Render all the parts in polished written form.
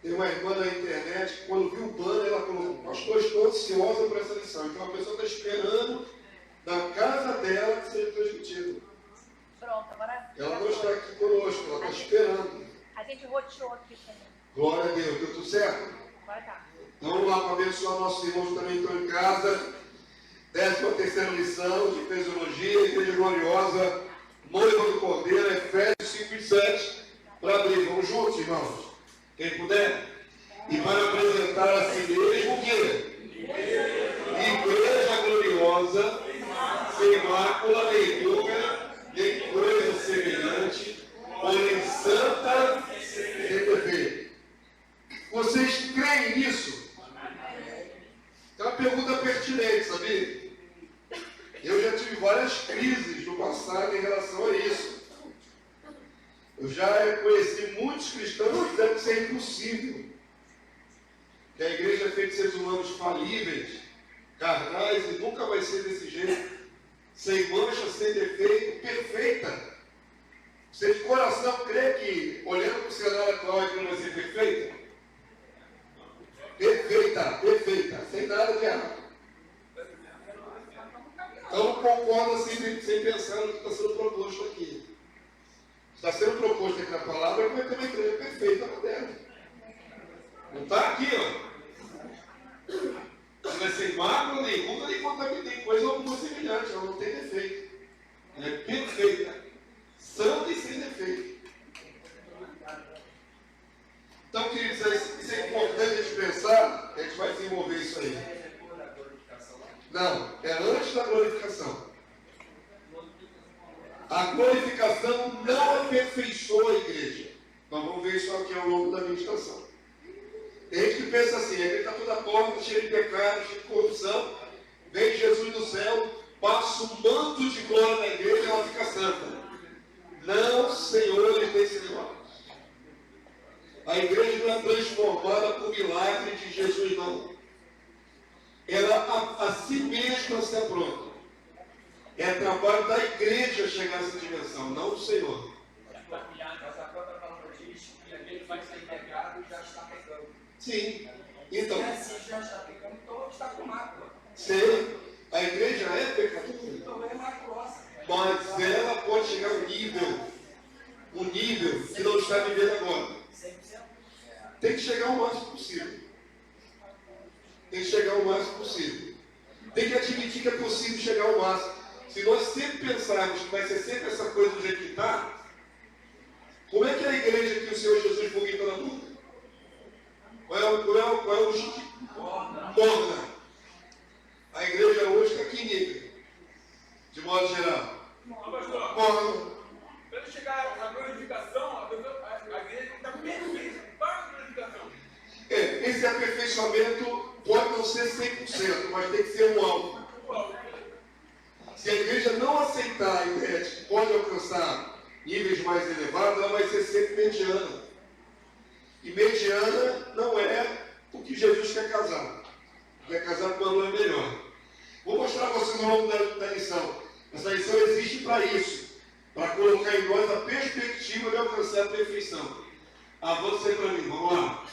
Tem uma irmã na internet que quando viu o banner, ela falou, pastor, estou ansiosa por essa lição. Então a pessoa está esperando na casa dela que seja transmitido. Pronto, agora... Ela não está aqui conosco, ela está esperando. A gente roteou aqui também. Glória a Deus, deu tudo certo? Agora tá. Então vamos lá para abençoar nossos irmãos que também estão em casa. 13ª lição de Fisiologia, Igreja Gloriosa, Noiva do Cordeiro, Efésios 5 e 7. Para abrir, vamos juntos, irmãos? Quem puder. E para apresentar a si mesmo o quê? Igreja Gloriosa, sem mácula, nem ruga, nem coisa semelhante, porém santa e sem defeito. Vocês creem nisso? É uma pergunta pertinente, sabia? Eu já tive várias crises no passado em relação a isso. Eu já conheci muitos cristãos que dizem que isso é impossível. Que a igreja é feita de seres humanos falíveis, carnais, e nunca vai ser desse jeito. Sem mancha, sem defeito, perfeita. Você de coração crê que, olhando para o cenário atual, a igreja vai ser perfeita? Perfeita, perfeita, sem nada de errado. Então não concordo assim, sem pensar no que está sendo proposto aqui. Está sendo proposto aqui na palavra, vai ter uma igreja perfeita na terra. Não está aqui, ó. Não é sem mácula, nem ruga, nem contaminada, nem coisa alguma semelhante, ela não tem defeito. Ela é perfeita, santa e sem defeito. Então, queridos, isso é importante a gente pensar, a gente vai desenvolver isso aí. Não, é antes da glorificação. A glorificação não aperfeiçoa a igreja. Nós vamos ver isso aqui ao longo da ministração. Tem gente que pensa assim, a igreja está toda porta, cheia de pecado, cheia de corrupção. Vem Jesus do céu, passa o manto de glória na igreja e ela fica santa. Não, Senhor, ele tem esse negócio. A igreja não é transformada por milagre de Jesus, não. Ela a si mesma se apronta. É trabalho da igreja chegar a essa dimensão, não do Senhor. Mas a própria palavra diz que aquele vai ser pecado e já está pecando. Sim. Então, Se já está pecando, então está com mácula. sim, a igreja é pecadora. Então é maculosa. Mas ela pode chegar a um nível que não está vivendo agora. 100%? Tem que chegar o máximo possível. Tem que chegar o máximo possível. Tem que admitir que é possível chegar ao máximo. Se nós sempre pensarmos que vai ser sempre essa coisa do jeito que está, como é que é a igreja que o Senhor Jesus vomita na boca? Qual é o objetivo? Morna. A igreja hoje está aqui nível, de modo geral. Morna. Para ele chegar à glorificação, a igreja está perfeita para a glorificação. Esse aperfeiçoamento pode não ser 100%, mas tem que ser um alvo. Se a igreja não aceitar a ideia de que pode alcançar níveis mais elevados, ela vai ser sempre mediana. E mediana não é o que Jesus quer casar. Quer casar com uma noiva melhor. Vou mostrar a vocês ao longo da lição. Essa lição existe para isso. Para colocar em nós a perspectiva de alcançar a perfeição. Avança aí para mim, vamos lá.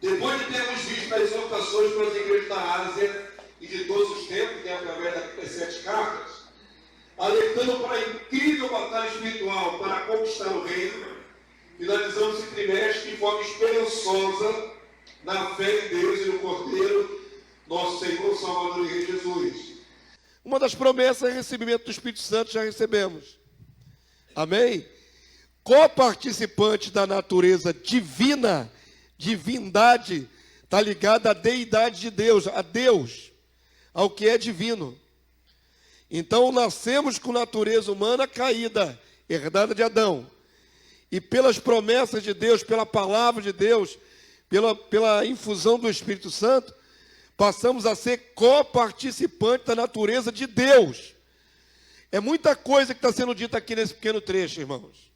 Depois de termos visto as exortações para as igrejas da Ásia e de todos os tempos, né, através das 7 cartas, alertando para a incrível batalha espiritual para conquistar o reino, finalizamos esse trimestre de forma esperançosa na fé em Deus e no Cordeiro, nosso Senhor, Salvador e Rei Jesus. Uma das promessas é o recebimento do Espírito Santo, já recebemos. Amém? Coparticipante da natureza divina, divindade, está ligada à deidade de Deus, a Deus, ao que é divino. Então nascemos com natureza humana caída, herdada de Adão. E pelas promessas de Deus, pela palavra de Deus, pela infusão do Espírito Santo, passamos a ser coparticipantes da natureza de Deus. É muita coisa que está sendo dita aqui nesse pequeno trecho, irmãos.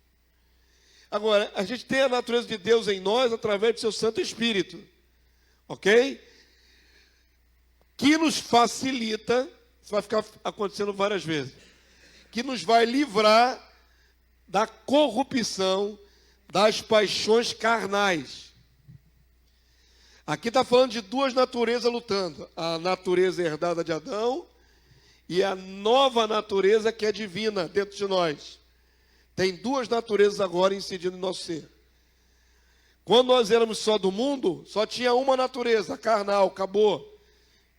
Agora, a gente tem a natureza de Deus em nós através do seu Santo Espírito. Ok? Que nos facilita, isso vai ficar acontecendo várias vezes, que nos vai livrar da corrupção, das paixões carnais. Aqui está falando de duas naturezas lutando. A natureza herdada de Adão e a nova natureza que é divina dentro de nós. Tem duas naturezas agora incidindo em nosso ser. Quando nós éramos só do mundo, só tinha uma natureza, carnal, acabou.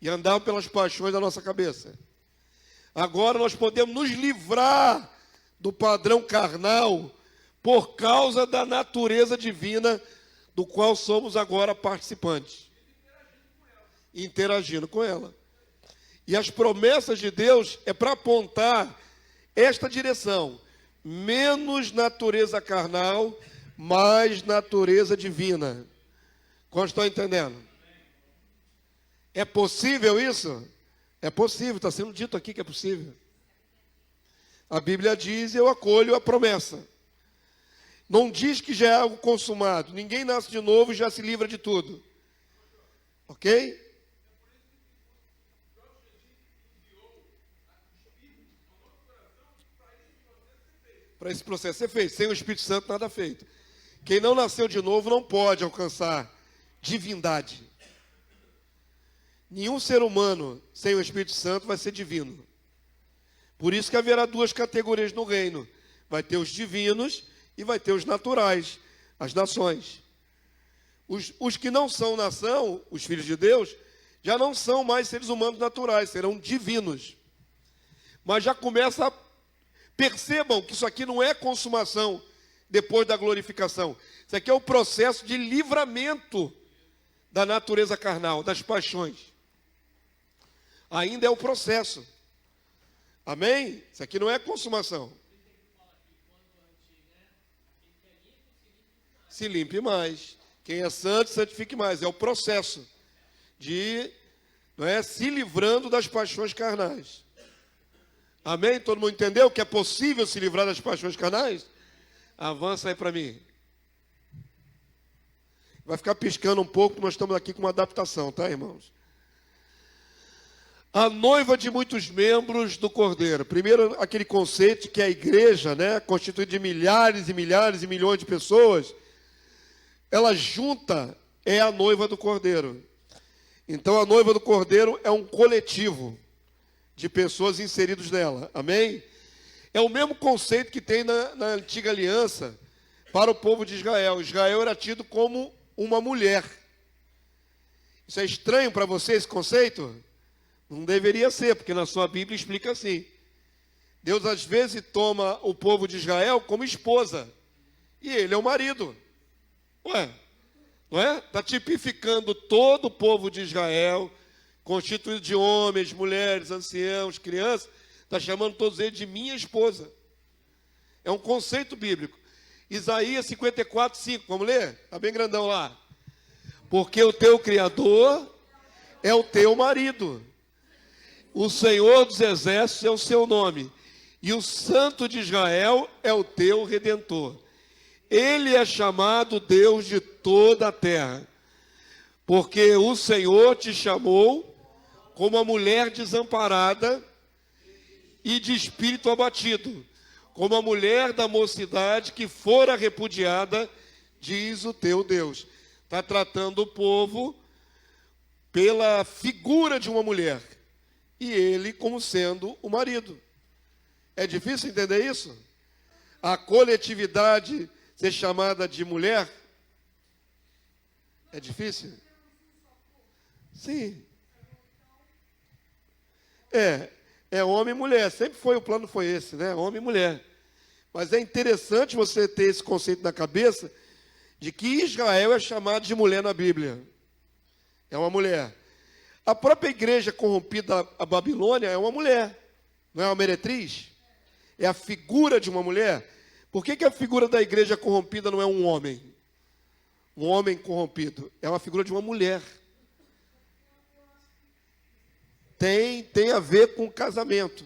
E andava pelas paixões da nossa cabeça. Agora nós podemos nos livrar do padrão carnal por causa da natureza divina do qual somos agora participantes. Interagindo com ela. E as promessas de Deus é para apontar esta direção. Menos natureza carnal, mais natureza divina. Como estão entendendo? É possível isso? É possível, está sendo dito aqui que é possível. A Bíblia diz, eu acolho a promessa. Não diz que já é algo consumado. Ninguém nasce de novo e já se livra de tudo. Ok? Para esse processo ser feito. Sem o Espírito Santo, nada feito. Quem não nasceu de novo não pode alcançar divindade. Nenhum ser humano sem o Espírito Santo vai ser divino. Por isso que haverá duas categorias no reino. Vai ter os divinos e vai ter os naturais, as nações. Os que não são nação, os filhos de Deus, já não são mais seres humanos naturais, serão divinos. Mas já começa percebam que isso aqui não é consumação depois da glorificação. Isso aqui é o processo de livramento da natureza carnal, das paixões. Ainda é o processo. Amém? Isso aqui não é consumação. Se limpe mais. Quem é santo, santifique mais. É o processo de, não é, se livrando das paixões carnais. Amém? Todo mundo entendeu que é possível se livrar das paixões carnais? Avança aí para mim. Vai ficar piscando um pouco, nós estamos aqui com uma adaptação, tá, irmãos? A noiva de muitos membros do Cordeiro. Primeiro, aquele conceito que a igreja, né, constituída de milhares e milhares e milhões de pessoas, ela junta é a noiva do Cordeiro. Então, a noiva do Cordeiro é um coletivo de pessoas inseridas nela. Amém? É o mesmo conceito que tem na antiga aliança para o povo de Israel. Israel era tido como uma mulher. Isso é estranho para você, esse conceito? Não deveria ser, porque na sua Bíblia explica assim. Deus às vezes toma o povo de Israel como esposa. E ele é o marido. Ué, não é? Está tipificando todo o povo de Israel, constituído de homens, mulheres, anciãos, crianças. Está chamando todos eles de minha esposa. É um conceito bíblico. Isaías 54, 5. Vamos ler? Está bem grandão lá. Porque o teu Criador é o teu marido. O Senhor dos Exércitos é o seu nome. E o Santo de Israel é o teu Redentor. Ele é chamado Deus de toda a terra. Porque o Senhor te chamou como a mulher desamparada e de espírito abatido, como a mulher da mocidade que fora repudiada, diz o teu Deus. Está tratando o povo pela figura de uma mulher. E ele como sendo o marido. É difícil entender isso? A coletividade ser chamada de mulher? É difícil? Sim. É homem e mulher. Sempre foi, o plano foi esse, né? Homem e mulher. Mas é interessante você ter esse conceito na cabeça de que Israel é chamado de mulher na Bíblia. É uma mulher. A própria igreja corrompida, a Babilônia, é uma mulher. Não é uma meretriz? É a figura de uma mulher. Por que a figura da igreja corrompida não é um homem? Um homem corrompido. É uma figura de uma mulher. Tem a ver com casamento.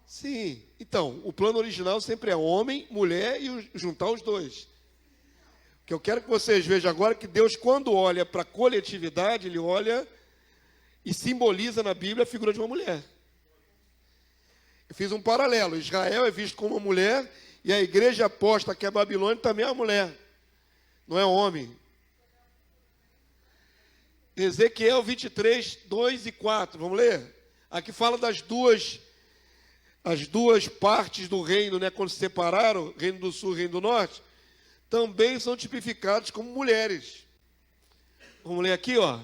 Sim. Então, o plano original sempre é homem, mulher e juntar os dois. O que eu quero que vocês vejam agora é que Deus, quando olha para a coletividade, Ele olha e simboliza na Bíblia a figura de uma mulher. Eu fiz um paralelo. Israel é visto como uma mulher e a igreja aposta que a Babilônia também é uma mulher. Não é homem. Ezequiel 23, 2 e 4. Vamos ler? Aqui fala das as duas partes do reino, né? Quando se separaram, reino do sul e reino do norte, também são tipificados como mulheres. Vamos ler aqui, ó.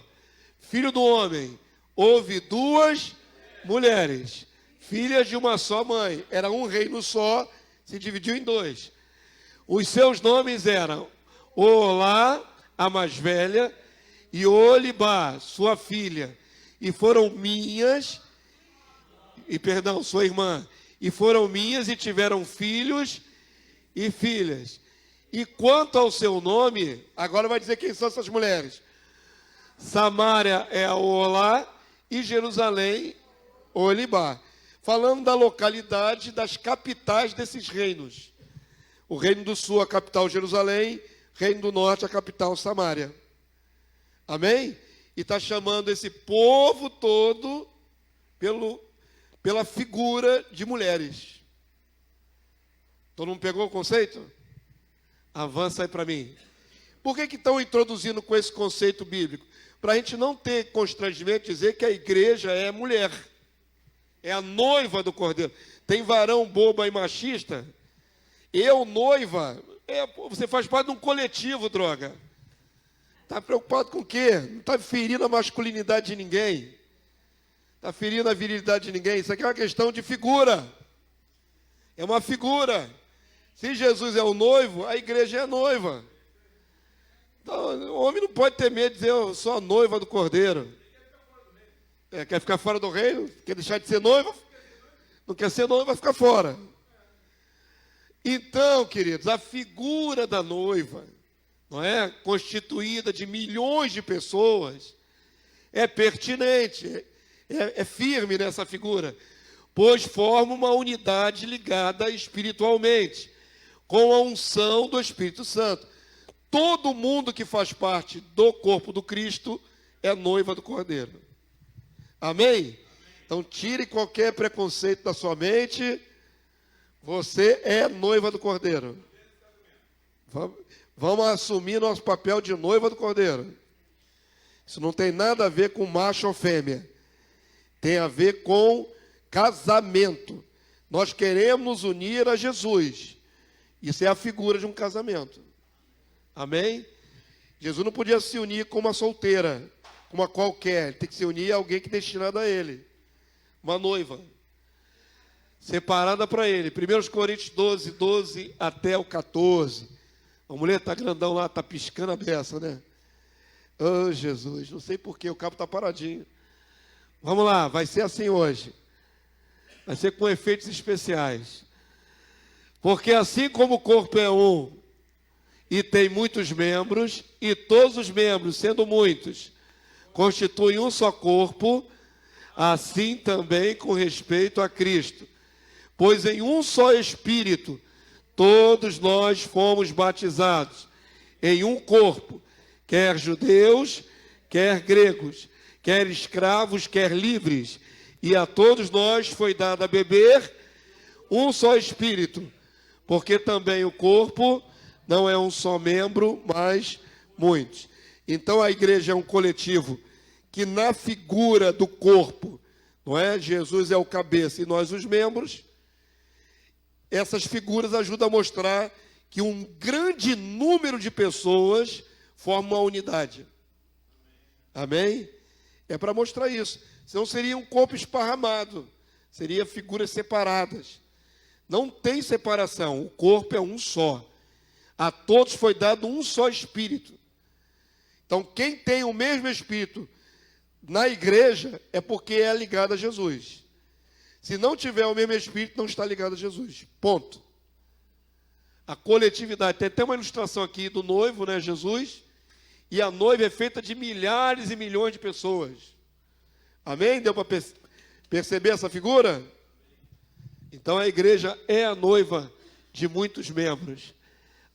Filho do homem, houve duas mulheres, filhas de uma só mãe. Era um reino só, se dividiu em dois. Os seus nomes eram Olá, a mais velha, e Olibá, sua filha. E foram minhas, sua irmã. E foram minhas e tiveram filhos e filhas. E quanto ao seu nome, agora vai dizer quem são essas mulheres. Samaria é a Olá e Jerusalém, Olibá. Falando da localidade das capitais desses reinos. O reino do sul, a capital Jerusalém, reino do norte, a capital Samaria. Amém? E está chamando esse povo todo pela figura de mulheres. Todo mundo pegou o conceito? Avança aí para mim. Por que estão introduzindo com esse conceito bíblico? Para a gente não ter constrangimento de dizer que a igreja é mulher. É a noiva do Cordeiro. Tem varão bobo e machista? Eu, noiva, você faz parte de um coletivo, droga. Está preocupado com o quê? Não está ferindo a masculinidade de ninguém. Está ferindo a virilidade de ninguém. Isso aqui é uma questão de figura. É uma figura. Se Jesus é o noivo, a igreja é a noiva. Então, o homem não pode ter medo de dizer, eu sou a noiva do Cordeiro. Quer ficar fora do reino? Quer deixar de ser noiva? Não quer ser noiva, vai ficar fora. Então, queridos, a figura da noiva, não é? Constituída de milhões de pessoas, é pertinente, é firme nessa figura, pois forma uma unidade ligada espiritualmente, com a unção do Espírito Santo. Todo mundo que faz parte do corpo do Cristo é noiva do Cordeiro. Amém? Então tire qualquer preconceito da sua mente. Você é noiva do Cordeiro. Vamos assumir nosso papel de noiva do Cordeiro. Isso não tem nada a ver com macho ou fêmea. Tem a ver com casamento. Nós queremos nos unir a Jesus. Isso é a figura de um casamento. Amém? Jesus não podia se unir com uma solteira, com uma qualquer. Ele tem que se unir a alguém que é destinado a ele. Uma noiva. Separada para ele. 1 Coríntios 12, 12 até o 14. A mulher está grandão lá, está piscando a beça, né? Oh, Jesus, não sei porquê, o cabo está paradinho. Vamos lá, vai ser assim hoje. Vai ser com efeitos especiais. Porque assim como o corpo é um, e tem muitos membros, e todos os membros, sendo muitos, constituem um só corpo, assim também com respeito a Cristo. Pois em um só Espírito, todos nós fomos batizados, em um corpo, quer judeus, quer gregos, quer escravos, quer livres, e a todos nós foi dado a beber um só Espírito, porque também o corpo não é um só membro, mas muitos. Então a igreja é um coletivo que na figura do corpo, não é? Jesus é o cabeça e nós os membros. Essas figuras ajudam a mostrar que um grande número de pessoas formam uma unidade. Amém? É para mostrar isso. Senão seria um corpo esparramado. Seria figuras separadas. Não tem separação. O corpo é um só. A todos foi dado um só Espírito. Então, quem tem o mesmo Espírito na igreja é porque é ligado a Jesus. Se não tiver o mesmo Espírito, não está ligado a Jesus. Ponto. A coletividade. Tem até uma ilustração aqui do noivo, né, Jesus. E a noiva é feita de milhares e milhões de pessoas. Amém? Deu para perceber essa figura? Então a igreja é a noiva de muitos membros.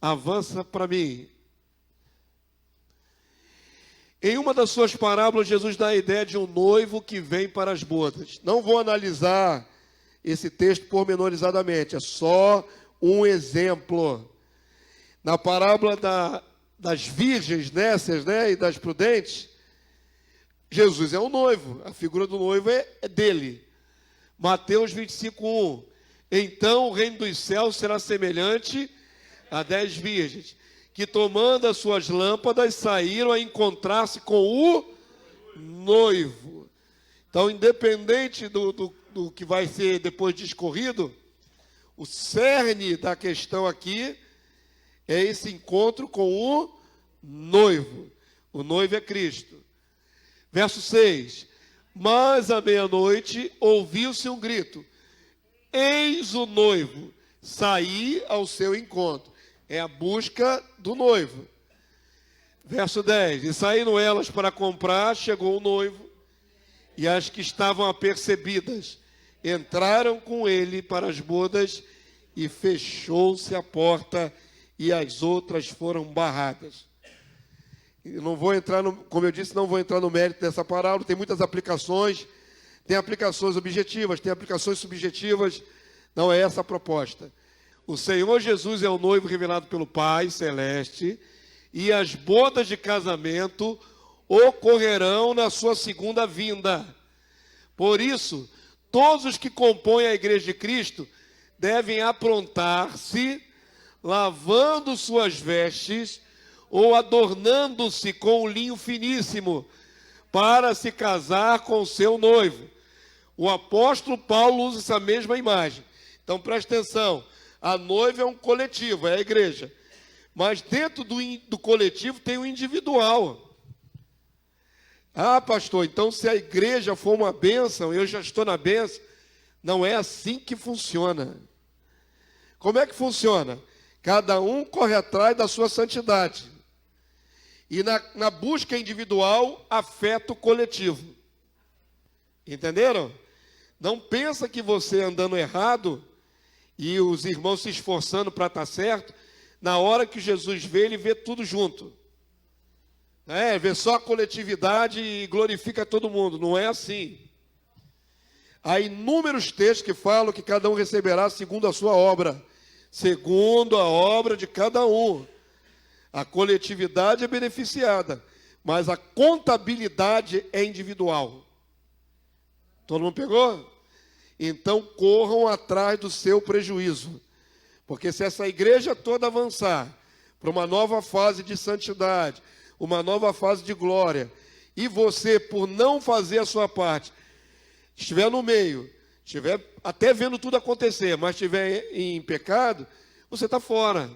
Avança para mim. Em uma das suas parábolas, Jesus dá a ideia de um noivo que vem para as bodas. Não vou analisar esse texto pormenorizadamente, é só um exemplo. Na parábola das virgens nécias, né, e das prudentes, Jesus é o noivo, a figura do noivo é dele. Mateus 25:1. Então o reino dos céus será semelhante a 10 virgens, que tomando as suas lâmpadas saíram a encontrar-se com o noivo. Então, independente do que vai ser depois discorrido, o cerne da questão aqui é esse encontro com o noivo. O noivo é Cristo. Verso 6. Mas à meia-noite ouviu-se um grito: eis o noivo, saí ao seu encontro. É a busca do noivo. Verso 10. E saíram elas para comprar, chegou o noivo, e as que estavam apercebidas entraram com ele para as bodas, e fechou-se a porta, e as outras foram barradas. Eu não vou entrar, como eu disse, não vou entrar no mérito dessa parábola, tem muitas aplicações, tem aplicações objetivas, tem aplicações subjetivas, não é essa a proposta. O Senhor Jesus é o noivo revelado pelo Pai Celeste, e as bodas de casamento ocorrerão na sua segunda vinda. Por isso, todos os que compõem a Igreja de Cristo devem aprontar-se, lavando suas vestes ou adornando-se com um linho finíssimo, para se casar com o seu noivo. O apóstolo Paulo usa essa mesma imagem. Então presta atenção, a noiva é um coletivo, é a igreja. Mas dentro do coletivo tem o individual. Ah, pastor, então se a igreja for uma bênção, eu já estou na bênção. Não é assim que funciona. Como é que funciona? Cada um corre atrás da sua santidade. E na busca individual, afeta o coletivo. Entenderam? Não pensa que você andando errado e os irmãos se esforçando para estar certo, na hora que Jesus vê, ele vê tudo junto. Vê só a coletividade e glorifica todo mundo. Não é assim. Há inúmeros textos que falam que cada um receberá segundo a sua obra. Segundo a obra de cada um. A coletividade é beneficiada, mas a contabilidade é individual. Todo mundo pegou? Então corram atrás do seu prejuízo. Porque se essa igreja toda avançar para uma nova fase de santidade, uma nova fase de glória, e você, por não fazer a sua parte, estiver no meio, estiver até vendo tudo acontecer, mas estiver em pecado, você está fora.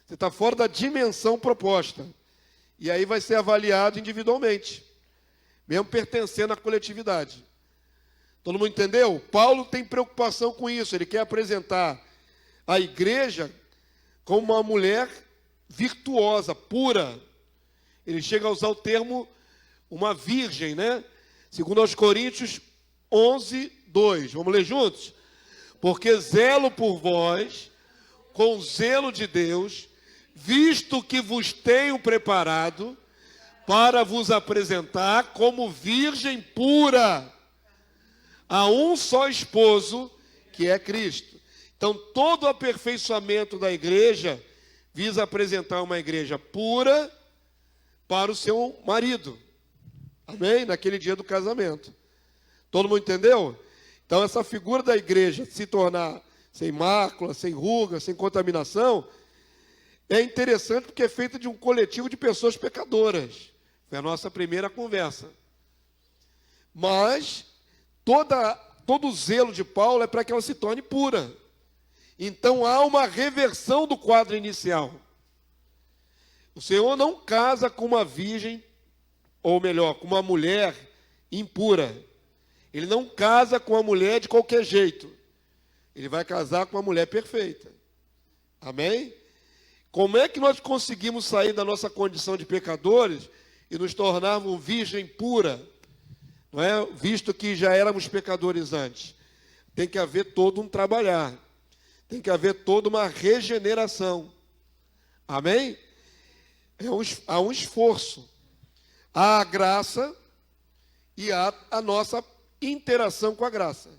Você está fora da dimensão proposta. E aí vai ser avaliado individualmente, mesmo pertencendo à coletividade. Todo mundo entendeu? Paulo tem preocupação com isso. Ele quer apresentar a igreja como uma mulher virtuosa, pura. Ele chega a usar o termo uma virgem, né? Segundo aos Coríntios 11:2. Vamos ler juntos? Porque zelo por vós, com zelo de Deus, visto que vos tenho preparado para vos apresentar como virgem pura a um só esposo, que é Cristo. Então, todo o aperfeiçoamento da igreja visa apresentar uma igreja pura para o seu marido. Amém? Naquele dia do casamento. Todo mundo entendeu? Então, essa figura da igreja se tornar sem mácula, sem ruga, sem contaminação, é interessante porque é feita de um coletivo de pessoas pecadoras. Foi a nossa primeira conversa. Mas todo o zelo de Paulo é para que ela se torne pura. Então há uma reversão do quadro inicial. O Senhor não casa com uma virgem, ou melhor, com uma mulher impura. Ele não casa com uma mulher de qualquer jeito. Ele vai casar com uma mulher perfeita. Amém? Como é que nós conseguimos sair da nossa condição de pecadores e nos tornarmos virgem pura? Não é? Visto que já éramos pecadores antes. Tem que haver todo um trabalhar. Tem que haver toda uma regeneração. Amém? Há um esforço. Há a graça e há a nossa interação com a graça.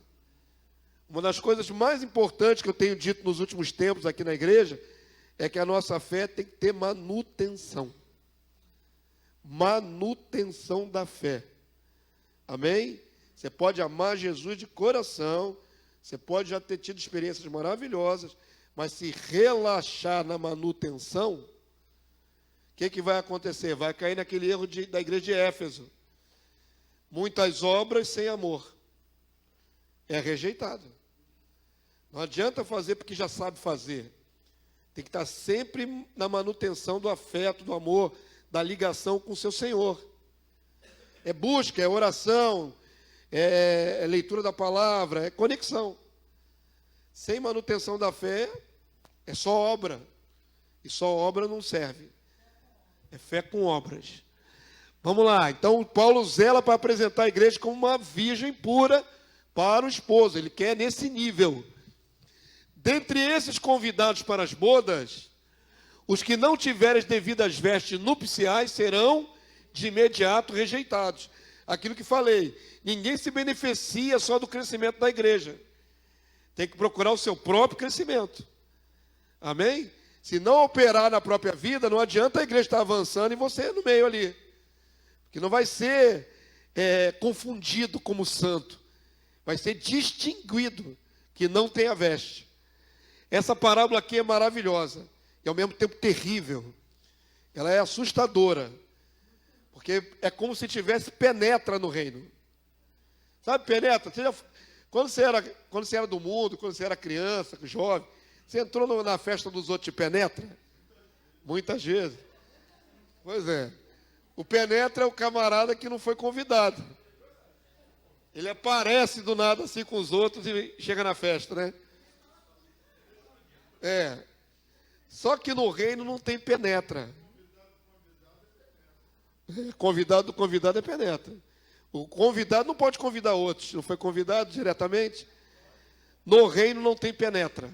Uma das coisas mais importantes que eu tenho dito nos últimos tempos aqui na igreja é que a nossa fé tem que ter manutenção. Manutenção da fé. Amém? Você pode amar Jesus de coração, você pode já ter tido experiências maravilhosas, mas se relaxar na manutenção, o que vai acontecer? Vai cair naquele erro da igreja de Éfeso. Muitas obras sem amor. É rejeitado. Não adianta fazer porque já sabe fazer. Tem que estar sempre na manutenção do afeto, do amor, da ligação com o seu Senhor. É busca, é oração, é leitura da palavra, é conexão. Sem manutenção da fé, é só obra. E só obra não serve. É fé com obras. Vamos lá. Então, Paulo zela para apresentar a igreja como uma virgem pura para o esposo. Ele quer nesse nível. Dentre esses convidados para as bodas, os que não tiverem as devidas vestes nupciais serão de imediato rejeitados. Aquilo que falei, ninguém se beneficia só do crescimento da igreja. Tem que procurar o seu próprio crescimento. Amém? Se não operar na própria vida, não adianta a igreja estar avançando e você no meio ali. Porque não vai ser confundido como santo. Vai ser distinguido que não tem a veste. Essa parábola aqui é maravilhosa e ao mesmo tempo terrível. Ela é assustadora, porque é como se tivesse penetra no reino. Sabe, penetra? Quando você era do mundo, quando você era criança, jovem, você entrou na festa dos outros de penetra? Muitas vezes. Pois é. O penetra é o camarada que não foi convidado. Ele aparece do nada assim com os outros e chega na festa, né? Só que no reino não tem penetra. Convidado do convidado é penetra. O convidado não pode convidar outros. Não foi convidado diretamente. No reino não tem penetra.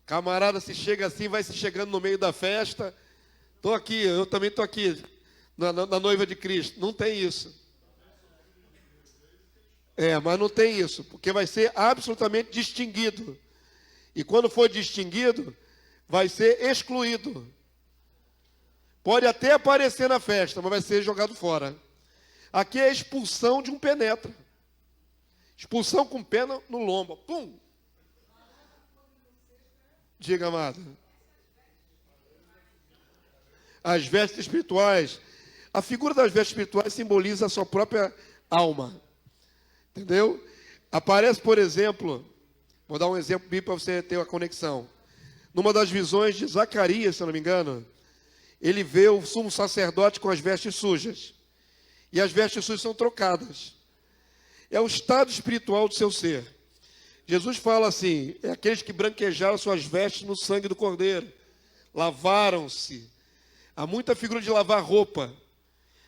Camarada se chega assim, vai se chegando no meio da festa. Estou aqui, eu também estou aqui. Na noiva de Cristo. Não tem isso. Mas não tem isso. Porque vai ser absolutamente distinguido. E quando for distinguido, vai ser excluído. Pode até aparecer na festa, mas vai ser jogado fora. Aqui é a expulsão de um penetra. Expulsão com pena no lombo. Pum! Diga, amado. As vestes espirituais. A figura das vestes espirituais simboliza a sua própria alma. Entendeu? Aparece, por exemplo, vou dar um exemplo bíblico para você ter a conexão. Numa das visões de Zacarias, se eu não me engano, ele vê o sumo sacerdote com as vestes sujas. E as vestes sujas são trocadas. É o estado espiritual do seu ser. Jesus fala assim, é aqueles que branquejaram suas vestes no sangue do Cordeiro. Lavaram-se. Há muita figura de lavar roupa.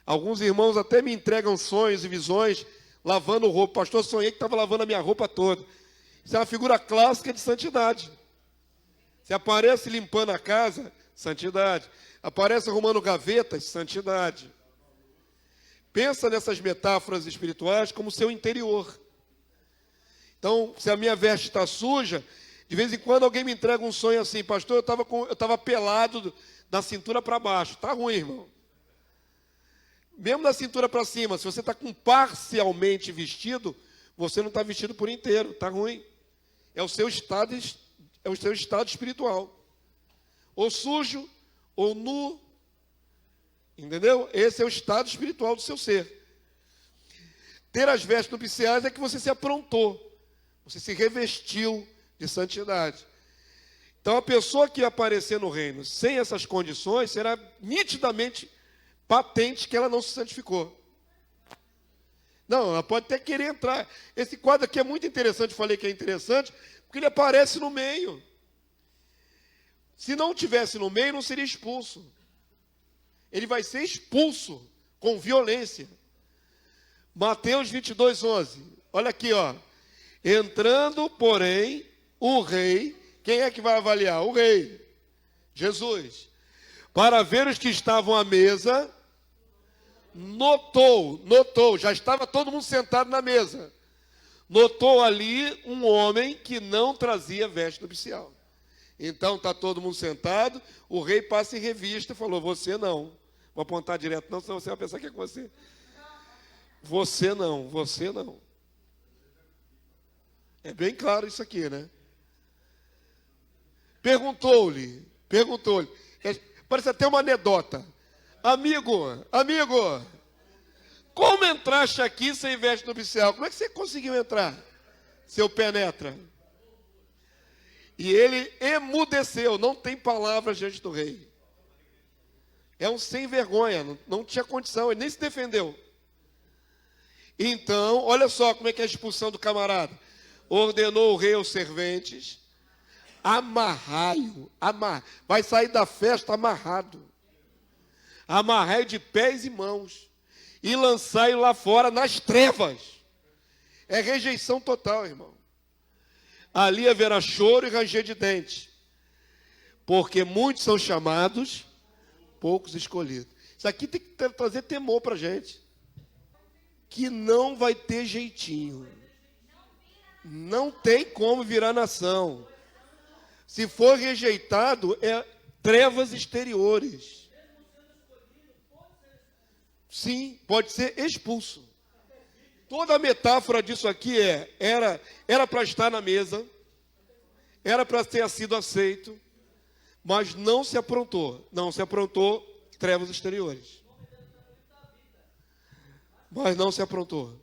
Alguns irmãos até me entregam sonhos e visões lavando roupa. Pastor, sonhei que estava lavando a minha roupa toda. Isso é uma figura clássica de santidade. Se aparece limpando a casa, santidade. Aparece arrumando gavetas, santidade. Pensa nessas metáforas espirituais como seu interior. Então, se a minha veste está suja, de vez em quando alguém me entrega um sonho assim, pastor, eu estava pelado da cintura para baixo. Está ruim, irmão. Mesmo da cintura para cima, se você está com parcialmente vestido, você não está vestido por inteiro, está ruim. É o seu estado espiritual. Ou sujo, ou nu. Entendeu? Esse é o estado espiritual do seu ser. Ter as vestes nupciais é que você se aprontou. Você se revestiu de santidade. Então, a pessoa que aparecer no reino sem essas condições, será nitidamente patente que ela não se santificou. Não, ela pode até querer entrar. Esse quadro aqui é muito interessante, falei que é interessante, porque ele aparece no meio. Se não tivesse no meio, não seria expulso. Ele vai ser expulso com violência. Mateus 22, 11. Olha aqui, ó. Entrando, porém, o rei. Quem é que vai avaliar? O rei. Jesus. Para ver os que estavam à mesa, notou, já estava todo mundo sentado na mesa. notou ali um homem que não trazia veste nupcial. Então está todo mundo sentado, o rei passa em revista e falou: você não. Vou apontar direto, não, senão você vai pensar que é com você. Você não, você não. É bem claro isso aqui, né? Perguntou-lhe. Parece até uma anedota. Amigo, como entraste aqui sem veste nupcial? Como é que você conseguiu entrar? Seu penetra. E ele emudeceu, não tem palavras diante do rei. É um sem vergonha, não tinha condição, ele nem se defendeu. Então, olha só como é que é a expulsão do camarada. Ordenou o rei aos serventes: amarrai-o, vai sair da festa amarrado. Amarrai-o de pés e mãos e lançai-o lá fora nas trevas. É rejeição total, irmão. Ali haverá choro e ranger de dentes, porque muitos são chamados, poucos escolhidos. Isso aqui tem que trazer temor para a gente, que não vai ter jeitinho. Não tem como virar nação. Se for rejeitado, é trevas exteriores. Sim, pode ser expulso. Toda a metáfora disso aqui era para estar na mesa, era para ter sido aceito, mas não se aprontou. Não se aprontou, trevas exteriores. Mas não se aprontou.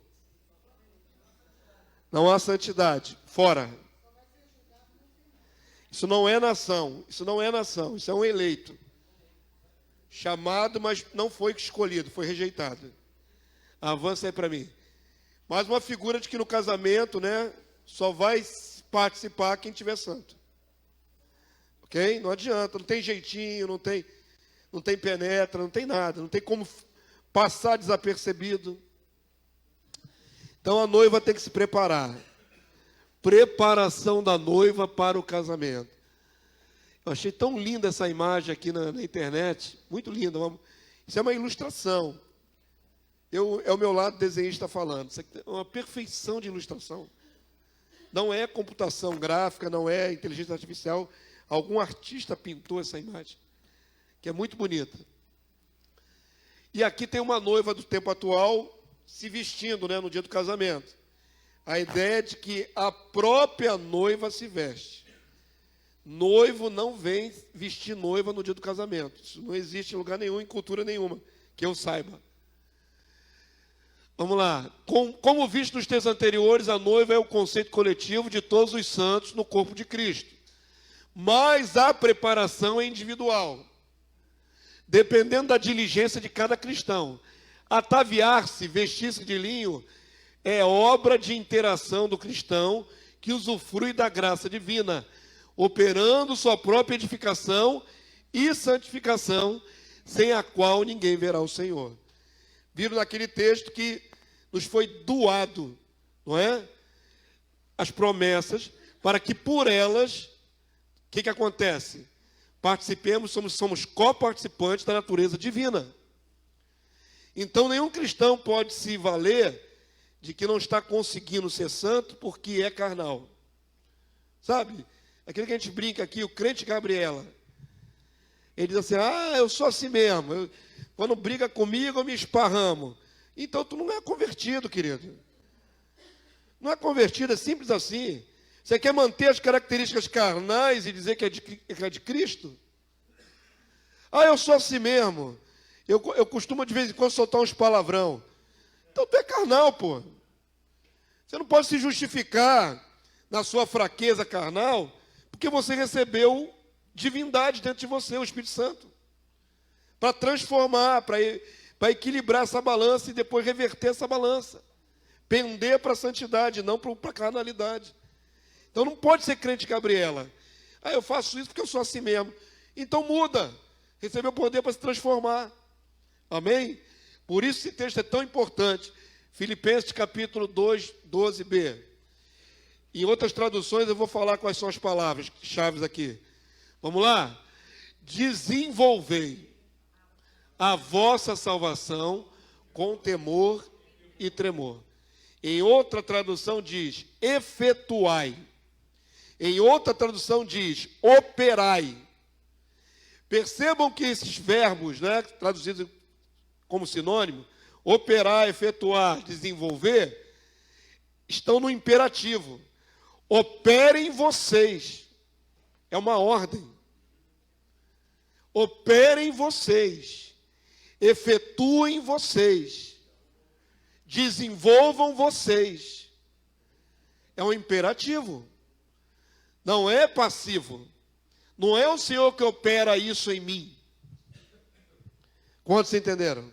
Não há santidade, fora. Isso não é nação, isso é um eleito. Chamado, mas não foi escolhido, foi rejeitado. Avança aí para mim. Mais uma figura de que no casamento, né, só vai participar quem tiver santo. Ok? Não adianta, não tem jeitinho, não tem penetra, não tem nada, não tem como passar desapercebido. Então a noiva tem que se preparar. Preparação da noiva para o casamento. Eu achei tão linda essa imagem aqui na internet, muito linda. Isso é uma ilustração. É o meu lado desenhista falando. Isso aqui é uma perfeição de ilustração. Não é computação gráfica, não é inteligência artificial. Algum artista pintou essa imagem, que é muito bonita. E aqui tem uma noiva do tempo atual se vestindo, né, no dia do casamento. A ideia é de que a própria noiva se veste. Noivo não vem vestir noiva no dia do casamento. Isso não existe em lugar nenhum, em cultura nenhuma, que eu saiba. Vamos lá. Como visto nos textos anteriores, a noiva é o conceito coletivo de todos os santos no corpo de Cristo. Mas a preparação é individual, dependendo da diligência de cada cristão. Ataviar-se, vestir-se de linho, é obra de interação do cristão que usufrui da graça divina, operando sua própria edificação e santificação, sem a qual ninguém verá o Senhor. Viram naquele texto que nos foi doado, não é? As promessas, para que por elas, o que acontece? Participemos, somos coparticipantes da natureza divina. Então, nenhum cristão pode se valer de que não está conseguindo ser santo porque é carnal. Sabe? Aquilo que a gente brinca aqui, o crente Gabriela. Ele diz assim: eu sou assim mesmo. Quando briga comigo, eu me esparramo. Então, tu não é convertido, querido. Não é convertido, é simples assim. Você quer manter as características carnais e dizer que é de Cristo? Eu sou assim mesmo. Eu costumo de vez em quando soltar uns palavrão. Então tu é carnal, pô. Você não pode se justificar na sua fraqueza carnal, porque você recebeu divindade dentro de você, o Espírito Santo, para transformar, para equilibrar essa balança e depois reverter essa balança. Pender para a santidade, não para a carnalidade. Então não pode ser crente Gabriela. Eu faço isso porque eu sou assim mesmo. Então muda. Recebeu poder para se transformar. Amém? Por isso esse texto é tão importante. Filipenses capítulo 2, 12b. Em outras traduções eu vou falar quais são as palavras chaves aqui. Vamos lá? Desenvolvei a vossa salvação com temor e tremor. Em outra tradução diz efetuai. Em outra tradução diz operai. Percebam que esses verbos, né, traduzidos como sinônimo, operar, efetuar, desenvolver, estão no imperativo. Operem vocês. É uma ordem. Operem vocês. Efetuem vocês. Desenvolvam vocês. É um imperativo. Não é passivo. Não é o Senhor que opera isso em mim. Quantos entenderam?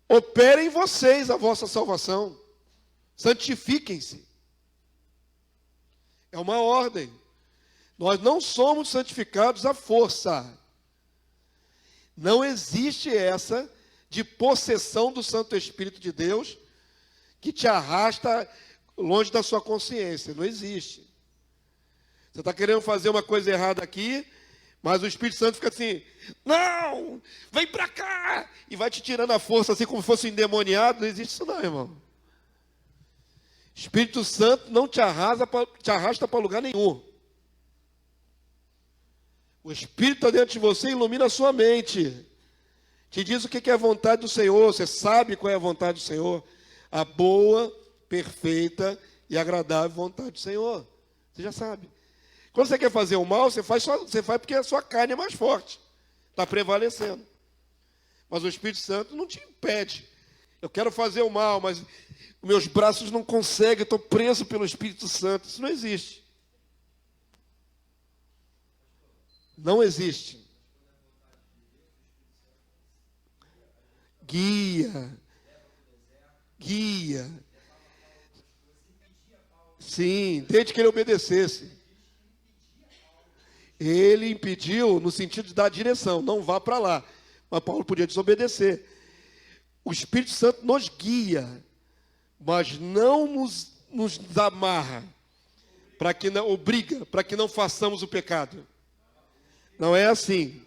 Operem vocês a vossa salvação. Santifiquem-se. É uma ordem. Nós não somos santificados à força. Não existe essa de possessão do Santo Espírito de Deus que te arrasta longe da sua consciência. Não existe. Você está querendo fazer uma coisa errada aqui, mas o Espírito Santo fica assim, não, vem para cá, e vai te tirando a força assim como se fosse um endemoniado. Não existe isso não, irmão. Espírito Santo não te arrasta para lugar nenhum. O Espírito está dentro de você e ilumina a sua mente. Te diz o que é a vontade do Senhor. Você sabe qual é a vontade do Senhor. A boa, perfeita e agradável vontade do Senhor. Você já sabe. Quando você quer fazer o mal, você faz porque a sua carne é mais forte. Está prevalecendo. Mas o Espírito Santo não te impede. Eu quero fazer o mal, mas meus braços não conseguem, estou preso pelo Espírito Santo. Isso não existe. Não existe. Guia. Sim, desde que ele obedecesse. Ele impediu no sentido de dar direção, não vá para lá. Mas Paulo podia desobedecer. O Espírito Santo nos guia, mas não nos amarra, para que não obriga, para que não façamos o pecado. Não é assim.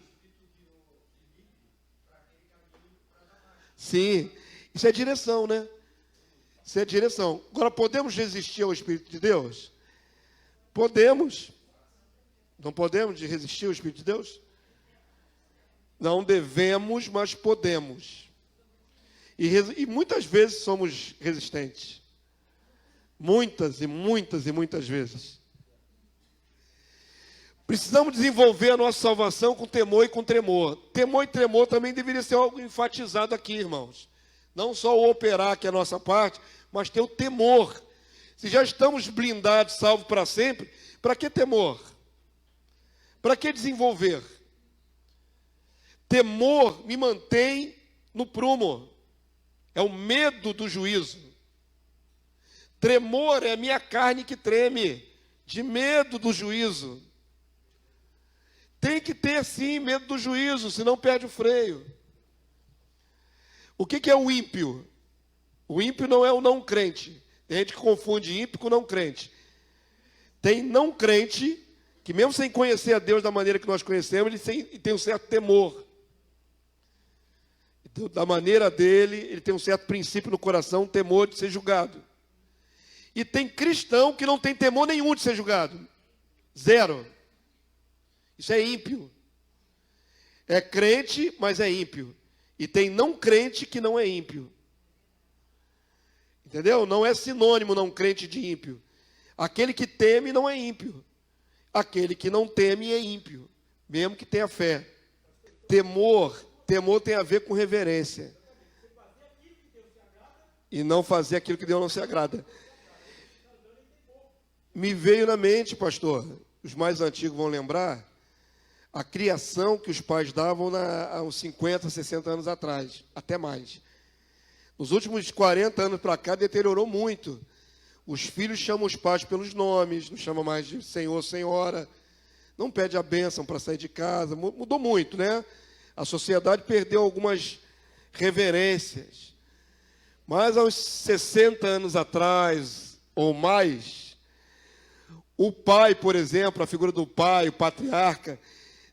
Sim, isso é direção, né? Isso é direção. Agora, podemos resistir ao Espírito de Deus? Podemos. Não podemos resistir ao Espírito de Deus? Não devemos, mas podemos. E muitas vezes somos resistentes. Muitas vezes. Precisamos desenvolver a nossa salvação com temor e com tremor. Temor e tremor também deveria ser algo enfatizado aqui, irmãos. Não só o operar, que é a nossa parte, mas ter o temor. Se já estamos blindados, salvos para sempre, para que temor? Para que desenvolver? Temor me mantém no prumo. É o medo do juízo. Tremor é a minha carne que treme, de medo do juízo. Tem que ter, sim, medo do juízo, senão perde o freio. O que é o ímpio? O ímpio não é o não crente. Tem gente que confunde ímpio com não crente. Tem não crente que mesmo sem conhecer a Deus da maneira que nós conhecemos, ele tem um certo temor. Então, da maneira dele, ele tem um certo princípio no coração, um temor de ser julgado. E tem cristão que não tem temor nenhum de ser julgado. Zero. Isso é ímpio. É crente, mas é ímpio. E tem não crente que não é ímpio. Entendeu? Não é sinônimo não crente de ímpio. Aquele que teme não é ímpio. Aquele que não teme é ímpio, mesmo que tenha fé. Temor tem a ver com reverência. E não fazer aquilo que Deus não se agrada. Me veio na mente, pastor, os mais antigos vão lembrar, a criação que os pais davam há uns 50, 60 anos atrás, até mais. Nos últimos 40 anos para cá, deteriorou muito. Os filhos chamam os pais pelos nomes, não chamam mais de senhor, senhora, não pede a bênção para sair de casa, mudou muito, né? A sociedade perdeu algumas reverências. Mas há uns 60 anos atrás, ou mais, o pai, por exemplo, a figura do pai, o patriarca,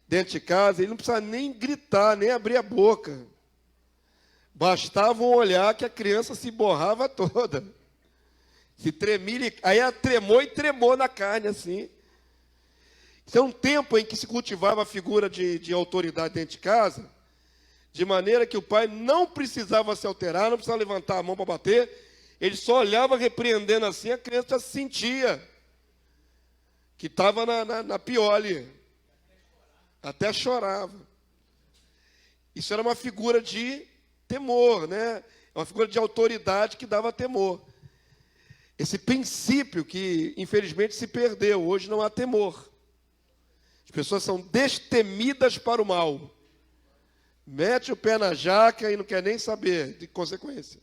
dentro de casa, ele não precisa nem gritar, nem abrir a boca. Bastava um olhar que a criança se borrava toda. Se tremia, aí ela tremou e tremou na carne assim. Isso é um tempo em que se cultivava a figura de autoridade dentro de casa, de maneira que o pai não precisava se alterar, não precisava levantar a mão para bater, ele só olhava repreendendo assim, a criança já sentia que estava na pior ali. Até chorava. Isso era uma figura de temor, né? Uma figura de autoridade que dava temor. Esse princípio que, infelizmente, se perdeu. Hoje não há temor. As pessoas são destemidas para o mal. Mete o pé na jaca e não quer nem saber de consequência.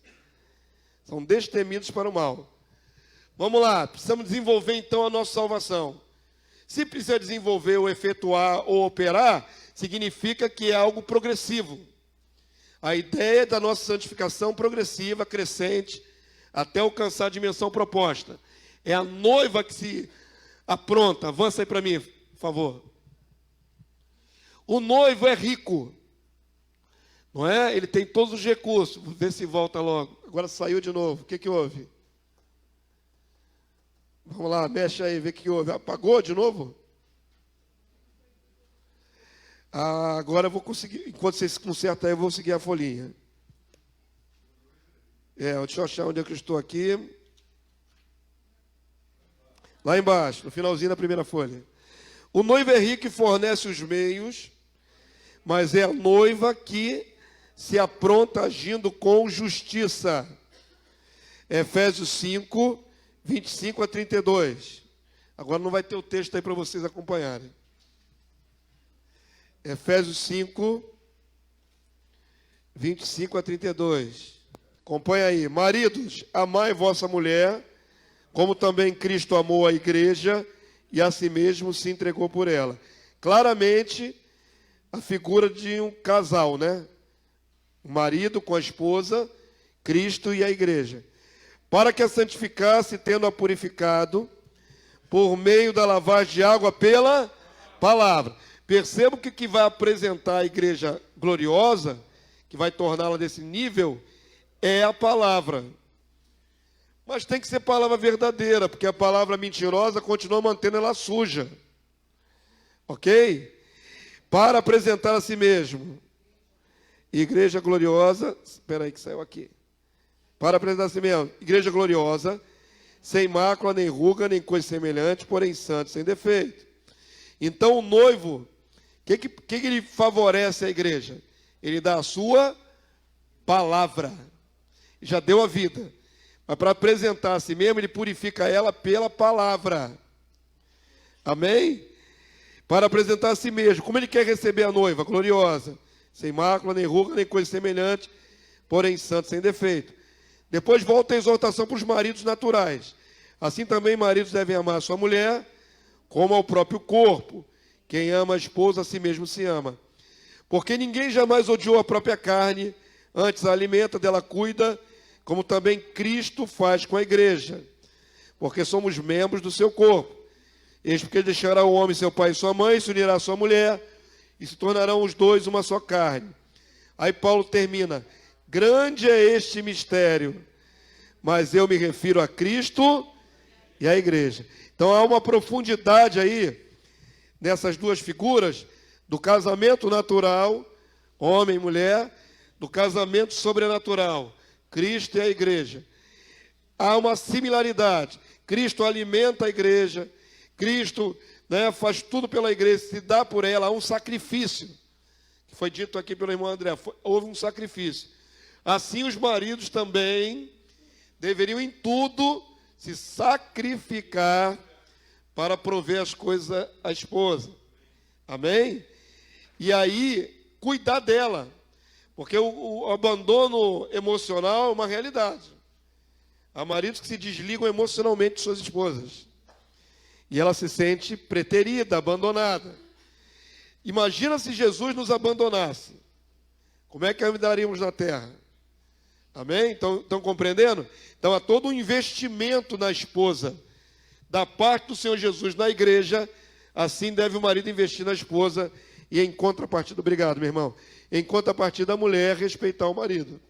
São destemidos para o mal. Vamos lá, precisamos desenvolver então a nossa salvação. Se precisa desenvolver ou efetuar ou operar, significa que é algo progressivo. A ideia da nossa santificação progressiva, crescente, até alcançar a dimensão proposta. É a noiva que se apronta. Avança aí para mim, por favor. O noivo é rico. Não é? Ele tem todos os recursos. Vou ver se volta logo. Agora saiu de novo. O que houve? Vamos lá, mexe aí, vê o que houve. Apagou de novo? Agora eu vou conseguir. Enquanto vocês consertam aí, eu vou seguir a folhinha. Deixa eu achar onde é que eu estou aqui. Lá embaixo, no finalzinho da primeira folha. O noivo é rico e fornece os meios, mas é a noiva que se apronta agindo com justiça. Efésios 5, 25 a 32. Agora não vai ter o texto aí para vocês acompanharem. Efésios 5, 25 a 32. Acompanha aí. Maridos, amai vossa mulher, como também Cristo amou a igreja e a si mesmo se entregou por ela. Claramente, a figura de um casal, né? O marido com a esposa, Cristo e a igreja. Para que a santificasse, tendo-a purificado, por meio da lavagem de água pela palavra. Perceba que o que vai apresentar a igreja gloriosa, que vai torná-la desse nível, é a palavra. Mas tem que ser palavra verdadeira, porque a palavra mentirosa continua mantendo ela suja. Ok? Para apresentar a si mesmo. Igreja gloriosa, espera aí que saiu aqui. Para apresentar a si mesmo. Igreja gloriosa, sem mácula, nem ruga, nem coisa semelhante, porém santo, sem defeito. Então o noivo, o que ele favorece a igreja? Ele dá a sua palavra. Já deu a vida. Mas para apresentar a si mesmo, ele purifica ela pela palavra. Amém? Para apresentar a si mesmo. Como ele quer receber a noiva? Gloriosa. Sem mácula, nem ruga, nem coisa semelhante, porém santo, sem defeito. Depois volta a exortação para os maridos naturais. Assim também maridos devem amar a sua mulher, como ao próprio corpo. Quem ama a esposa, a si mesmo se ama. Porque ninguém jamais odiou a própria carne, antes a alimenta, dela cuida, como também Cristo faz com a igreja. Porque somos membros do seu corpo. Eis porque deixará o homem seu pai e sua mãe, se unirá à sua mulher, e se tornarão os dois uma só carne. Aí Paulo termina: grande é este mistério, mas eu me refiro a Cristo e à igreja. Então há uma profundidade aí, nessas duas figuras, do casamento natural, homem e mulher, do casamento sobrenatural, Cristo e a igreja. Há uma similaridade. Cristo alimenta a igreja, Cristo, né, faz tudo pela igreja, se dá por ela. Há um sacrifício, que foi dito aqui pelo irmão André, houve um sacrifício. Assim os maridos também deveriam em tudo se sacrificar para prover as coisas à esposa. Amém? E aí, cuidar dela. Porque o abandono emocional é uma realidade. Há maridos que se desligam emocionalmente de suas esposas. E ela se sente preterida, abandonada. Imagina se Jesus nos abandonasse. Como é que andaríamos na terra? Amém? Estão compreendendo? Então há todo um investimento na esposa. Da parte do Senhor Jesus na igreja, assim deve o marido investir na esposa. E em contrapartida, obrigado, meu irmão. Em contrapartida, a mulher respeitar o marido.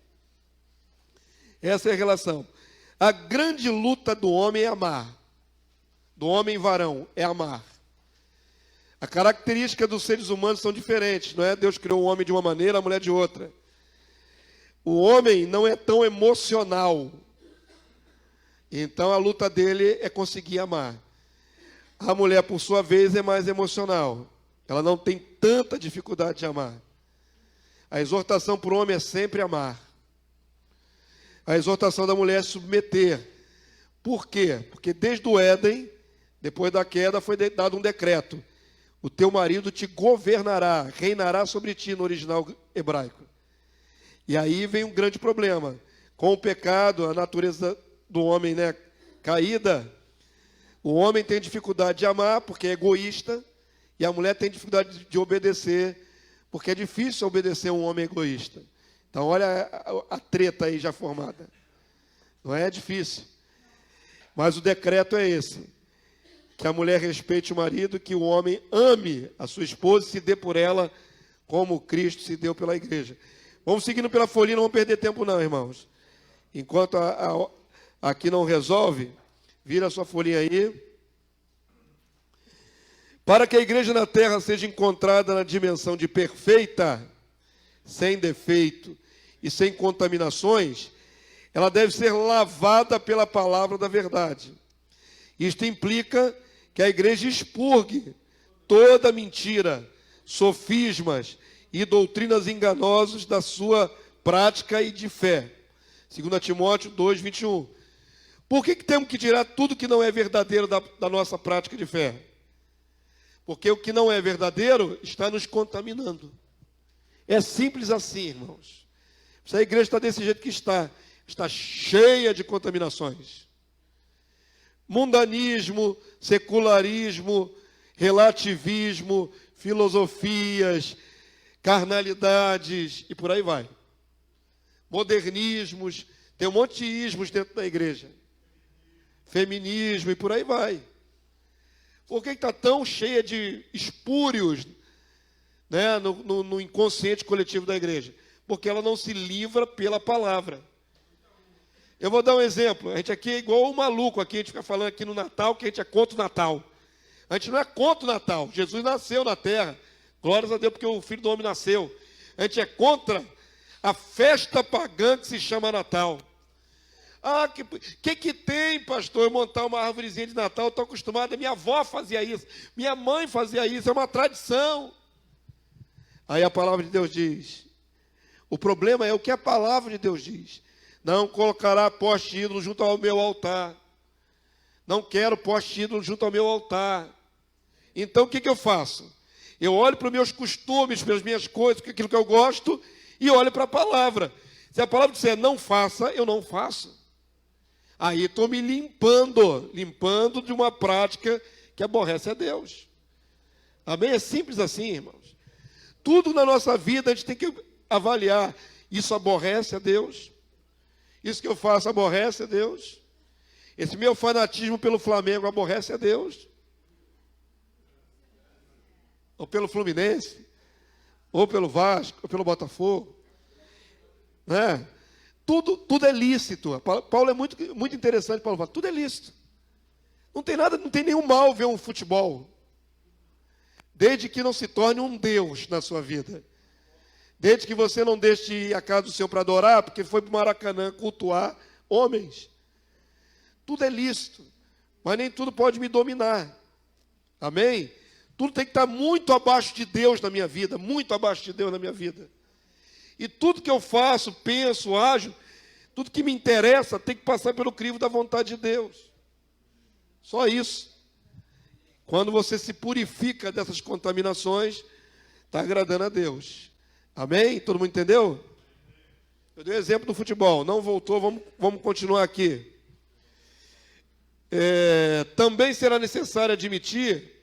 Essa é a relação. A grande luta do homem é amar. Do homem varão é amar. A característica dos seres humanos são diferentes, não é? Deus criou o homem de uma maneira, a mulher de outra. O homem não é tão emocional. Então a luta dele é conseguir amar. A mulher, por sua vez, é mais emocional. Ela não tem tanta dificuldade de amar. A exortação para o homem é sempre amar. A exortação da mulher é submeter. Por quê? Porque desde o Éden, depois da queda, foi dado um decreto. O teu marido te governará, reinará sobre ti, no original hebraico. E aí vem um grande problema. Com o pecado, a natureza do homem, né, caída, o homem tem dificuldade de amar porque é egoísta, e a mulher tem dificuldade de obedecer, porque é difícil obedecer um homem egoísta. Então, olha a treta aí já formada. Não é difícil. Mas o decreto é esse: que a mulher respeite o marido, que o homem ame a sua esposa e se dê por ela como Cristo se deu pela igreja. Vamos seguindo pela folhinha, não vamos perder tempo não, irmãos. Enquanto aqui não resolve, vira a sua folhinha aí. Para que a igreja na terra seja encontrada na dimensão de perfeita, sem defeito e sem contaminações, ela deve ser lavada pela palavra da verdade. Isto implica que a igreja expurgue toda mentira, sofismas e doutrinas enganosas da sua prática e de fé. 2 Timóteo 2, 21. Por que temos que tirar tudo que não é verdadeiro da nossa prática de fé? Porque o que não é verdadeiro está nos contaminando. É simples assim, irmãos. Se a igreja está desse jeito que está cheia de contaminações. Mundanismo, secularismo, relativismo, filosofias, carnalidades e por aí vai. Modernismos, tem um monte de ismos dentro da igreja. Feminismo e por aí vai. Por que está tão cheia de espúrios, né, no inconsciente coletivo da igreja? Porque ela não se livra pela palavra. Eu vou dar um exemplo. A gente aqui é igual um maluco aqui, a gente fica falando aqui no Natal que a gente é contra o Natal. A gente não é contra o Natal. Jesus nasceu na terra. Glórias a Deus porque o Filho do Homem nasceu. A gente é contra a festa pagã que se chama Natal. Ah, que tem, pastor, eu montar uma árvorezinha de Natal? Eu estou acostumado, minha avó fazia isso, minha mãe fazia isso, é uma tradição. Aí a palavra de Deus diz, o problema é o que a palavra de Deus diz. Não colocará poste ídolo junto ao meu altar. Não quero poste ídolo junto ao meu altar. Então o que eu faço? Eu olho para os meus costumes, para as minhas coisas, para aquilo que eu gosto, e olho para a palavra. Se a palavra disser não faça, eu não faço. Aí estou me limpando de uma prática que aborrece a Deus. Amém? É simples assim, irmãos. Tudo na nossa vida a gente tem que avaliar. Isso aborrece a Deus? Isso que eu faço aborrece a Deus? Esse meu fanatismo pelo Flamengo aborrece a Deus? Ou pelo Fluminense? Ou pelo Vasco? Ou pelo Botafogo? Né? Tudo é lícito. Paulo é muito interessante. Paulo fala, tudo é lícito. Não tem nada, não tem nenhum mal ver um futebol. Desde que não se torne um Deus na sua vida. Desde que você não deixe de ir à casa do Senhor para adorar, porque foi para o Maracanã cultuar homens. Tudo é lícito. Mas nem tudo pode me dominar. Amém? Tudo tem que estar muito abaixo de Deus na minha vida. Muito abaixo de Deus na minha vida. E tudo que eu faço, penso, ajo, tudo que me interessa tem que passar pelo crivo da vontade de Deus. Só isso. Quando você se purifica dessas contaminações, está agradando a Deus. Amém? Todo mundo entendeu? Eu dei o exemplo do futebol. Não voltou, vamos continuar aqui. Também será necessário admitir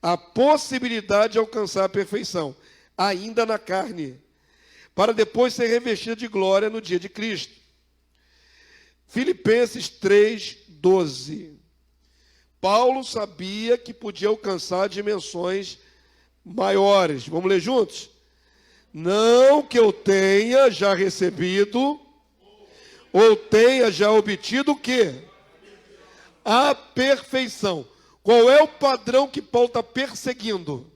a possibilidade de alcançar a perfeição, ainda na carne, para depois ser revestido de glória no dia de Cristo. Filipenses 3:12. Paulo sabia que podia alcançar dimensões maiores. Vamos ler juntos? Não que eu tenha já recebido ou tenha já obtido o quê? A perfeição. Qual é o padrão que Paulo está perseguindo?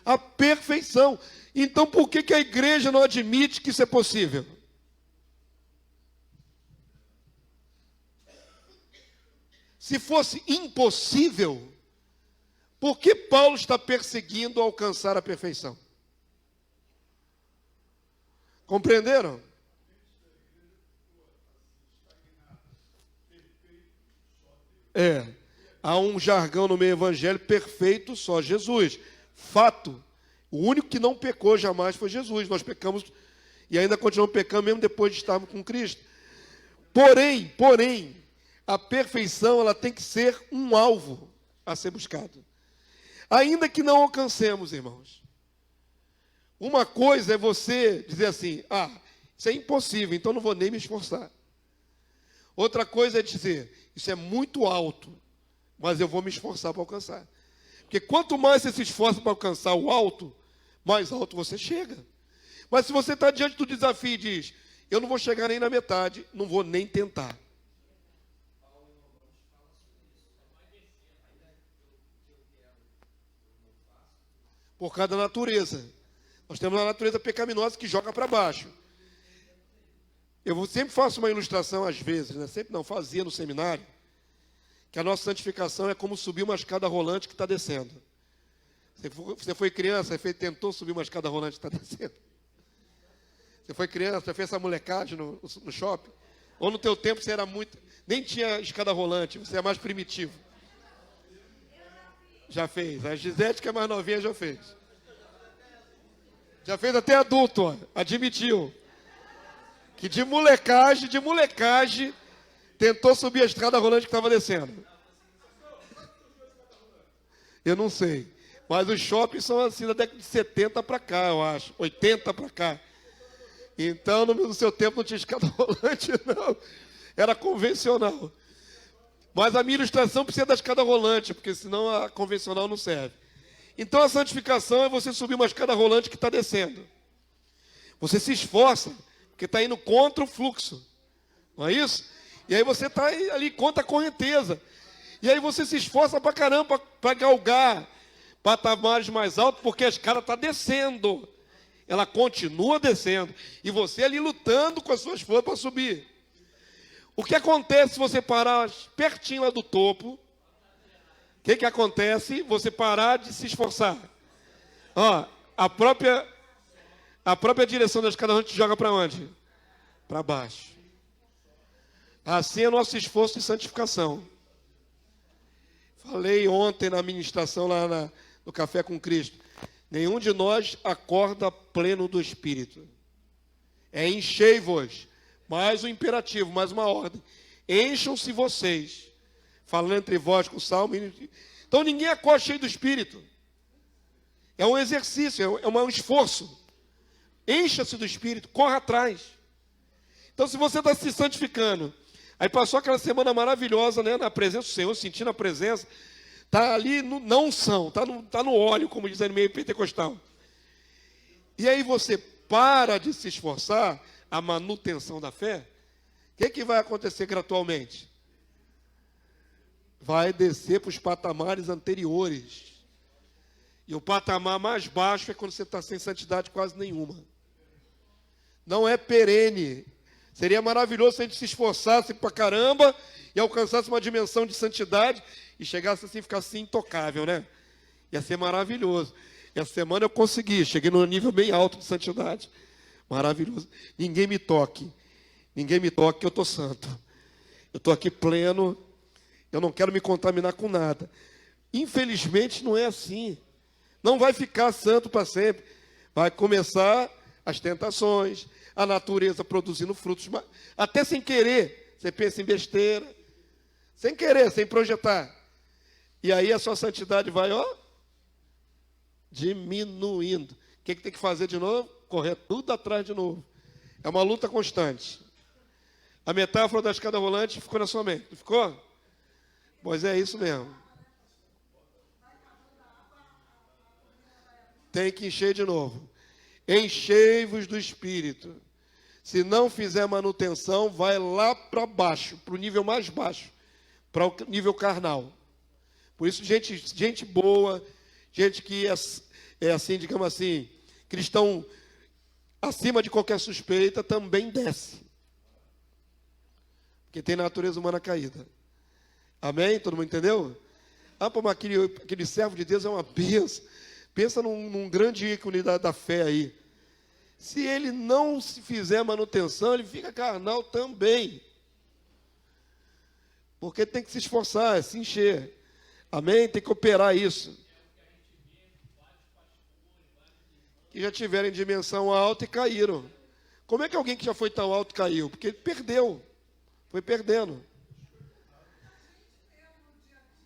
A perfeição. Então, por que a igreja não admite que isso é possível? Se fosse impossível, por que Paulo está perseguindo alcançar a perfeição? Compreenderam? Há um jargão no meio evangélico: perfeito só Jesus. Fato, o único que não pecou jamais foi Jesus. Nós pecamos e ainda continuamos pecando mesmo depois de estarmos com Cristo. Porém, a perfeição ela tem que ser um alvo a ser buscado. Ainda que não alcancemos, irmãos. Uma coisa é você dizer assim: isso é impossível, então não vou nem me esforçar. Outra coisa é dizer: isso é muito alto, mas eu vou me esforçar para alcançar. Porque quanto mais você se esforça para alcançar o alto, mais alto você chega. Mas se você está diante do desafio e diz: eu não vou chegar nem na metade, não vou nem tentar. Por causa da natureza. Nós temos uma natureza pecaminosa que joga para baixo. Eu sempre faço uma ilustração às vezes, né? Sempre não, fazia no seminário, que a nossa santificação é como subir uma escada rolante que está descendo. Você foi criança, tentou subir uma escada rolante que está descendo. Você foi criança, você fez essa molecagem no shopping. Ou no teu tempo você era muito... Nem tinha escada rolante, você é mais primitivo. Já fez. A Gisete, que é mais novinha, já fez. Já fez até adulto, ó, admitiu. Que de molecagem, tentou subir a escada rolante que estava descendo. Eu não sei. Mas os shoppings são assim da década de 70 para cá, eu acho. 80 para cá. Então, no seu tempo não tinha escada rolante, não. Era convencional. Mas a minha ilustração precisa da escada rolante, porque senão a convencional não serve. Então, a santificação é você subir uma escada rolante que está descendo. Você se esforça, porque está indo contra o fluxo. Não é isso? E aí você está ali contra a correnteza. E aí você se esforça para caramba para galgar patamares mais altos, porque a escada está descendo. Ela continua descendo. E você ali lutando com as suas forças para subir. O que acontece se você parar pertinho lá do topo? O que acontece? Você parar de se esforçar. Ó, a própria direção da escada rolante te joga para onde? Para baixo. Assim é o nosso esforço de santificação. Falei ontem na ministração lá no Café com Cristo. Nenhum de nós acorda pleno do Espírito. É enchei-vos. Mais um imperativo, mais uma ordem. Encham-se vocês. Falando entre vós com salmo. Então ninguém acorda cheio do Espírito. É um exercício, é um esforço. Encha-se do Espírito, corra atrás. Então se você está se santificando, aí passou aquela semana maravilhosa, né, na presença do Senhor, sentindo a presença, está ali na unção, está no óleo, como diz no meio pentecostal. E aí você para de se esforçar, a manutenção da fé, o que vai acontecer gradualmente? Vai descer para os patamares anteriores. E o patamar mais baixo é quando você está sem santidade quase nenhuma. Não é perene. Seria maravilhoso se a gente se esforçasse para caramba e alcançasse uma dimensão de santidade e chegasse assim, ficasse assim intocável, né? Ia ser maravilhoso. Essa semana eu consegui, cheguei num nível bem alto de santidade. Maravilhoso. Ninguém me toque, que eu estou santo. Eu estou aqui pleno, eu não quero me contaminar com nada. Infelizmente não é assim. Não vai ficar santo para sempre. Vai começar as tentações, a natureza produzindo frutos, até sem querer. Você pensa em besteira, sem querer, sem projetar. E aí a sua santidade vai, diminuindo. O que tem que fazer de novo? Correr tudo atrás de novo. É uma luta constante. A metáfora da escada rolante ficou na sua mente, não ficou? Pois é isso mesmo. Tem que encher de novo. Enchei-vos do Espírito. Se não fizer manutenção, vai lá para baixo, para o nível mais baixo, para o nível carnal. Por isso, gente boa, gente que é assim, digamos assim, cristão acima de qualquer suspeita, também desce. Porque tem natureza humana caída. Amém? Todo mundo entendeu? Mas aquele servo de Deus é uma bênção. Pensa num grande ícone da fé aí. Se ele não se fizer manutenção, ele fica carnal também. Porque tem que se esforçar, se encher. Amém? Tem que operar isso. Que já tiveram em dimensão alta e caíram. Como é que alguém que já foi tão alto caiu? Porque ele perdeu. Foi perdendo.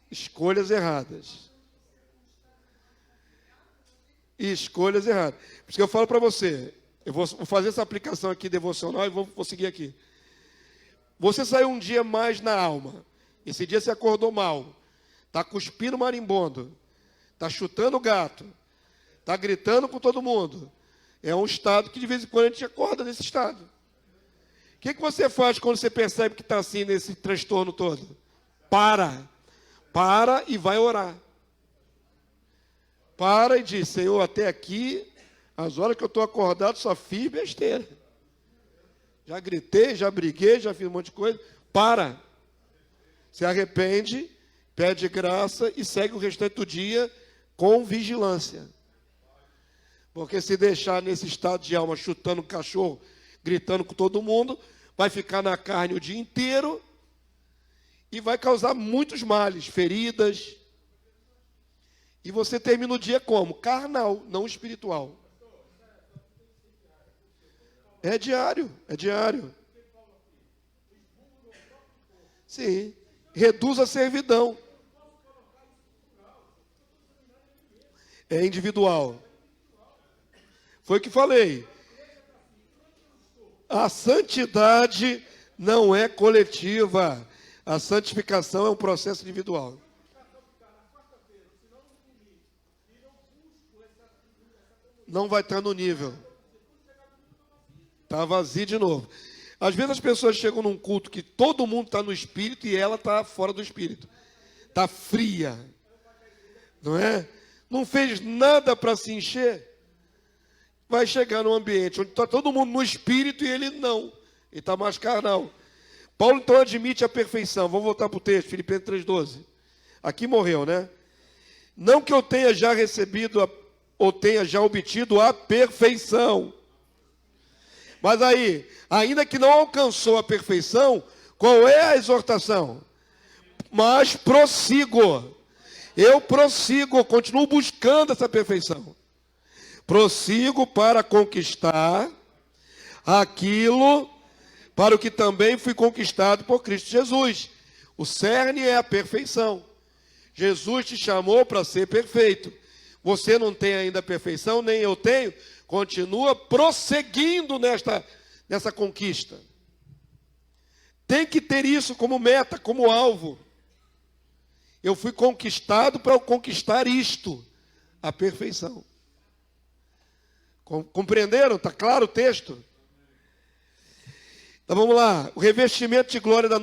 Escolhas erradas. Escolhas erradas. Por isso que eu falo para você. Eu vou fazer essa aplicação aqui devocional e vou seguir aqui. Você saiu um dia mais na alma. Esse dia você acordou mal. Está cuspindo marimbondo. Está chutando gato. Está gritando com todo mundo. É um estado que de vez em quando a gente acorda nesse estado. O que você faz quando você percebe que está assim nesse transtorno todo? Para e vai orar. Para e diz: Senhor, até aqui, as horas que eu estou acordado, só fiz besteira. Já gritei, já briguei, já fiz um monte de coisa. Para. Se arrepende, pede graça e segue o restante do dia com vigilância. Porque se deixar nesse estado de alma, chutando o cachorro, gritando com todo mundo, vai ficar na carne o dia inteiro e vai causar muitos males, feridas. E você termina o dia como? Carnal, não espiritual. É diário, é diário. Sim, reduz a servidão. É individual. Foi o que falei. A santidade não é coletiva. A santificação é um processo individual. Não vai estar no nível. Está vazio de novo. Às vezes as pessoas chegam num culto que todo mundo está no espírito e ela está fora do espírito. Está fria. Não é? Não fez nada para se encher. Vai chegar num ambiente onde está todo mundo no espírito e ele não. Ele está mais carnal. Paulo então admite a perfeição. Vamos voltar para o texto, Filipenses 3,12. Aqui morreu, né? Não que eu tenha já recebido ou tenha já obtido a perfeição. Mas aí, ainda que não alcançou a perfeição, qual é a exortação? Mas prossigo. Eu prossigo, continuo buscando essa perfeição. Prossigo para conquistar aquilo para o que também fui conquistado por Cristo Jesus. O cerne é a perfeição. Jesus te chamou para ser perfeito. Você não tem ainda a perfeição, nem eu tenho. Continua prosseguindo nessa conquista. Tem que ter isso como meta, como alvo. Eu fui conquistado para conquistar isto, a perfeição. Compreenderam? Está claro o texto? Então vamos lá. O revestimento de glória da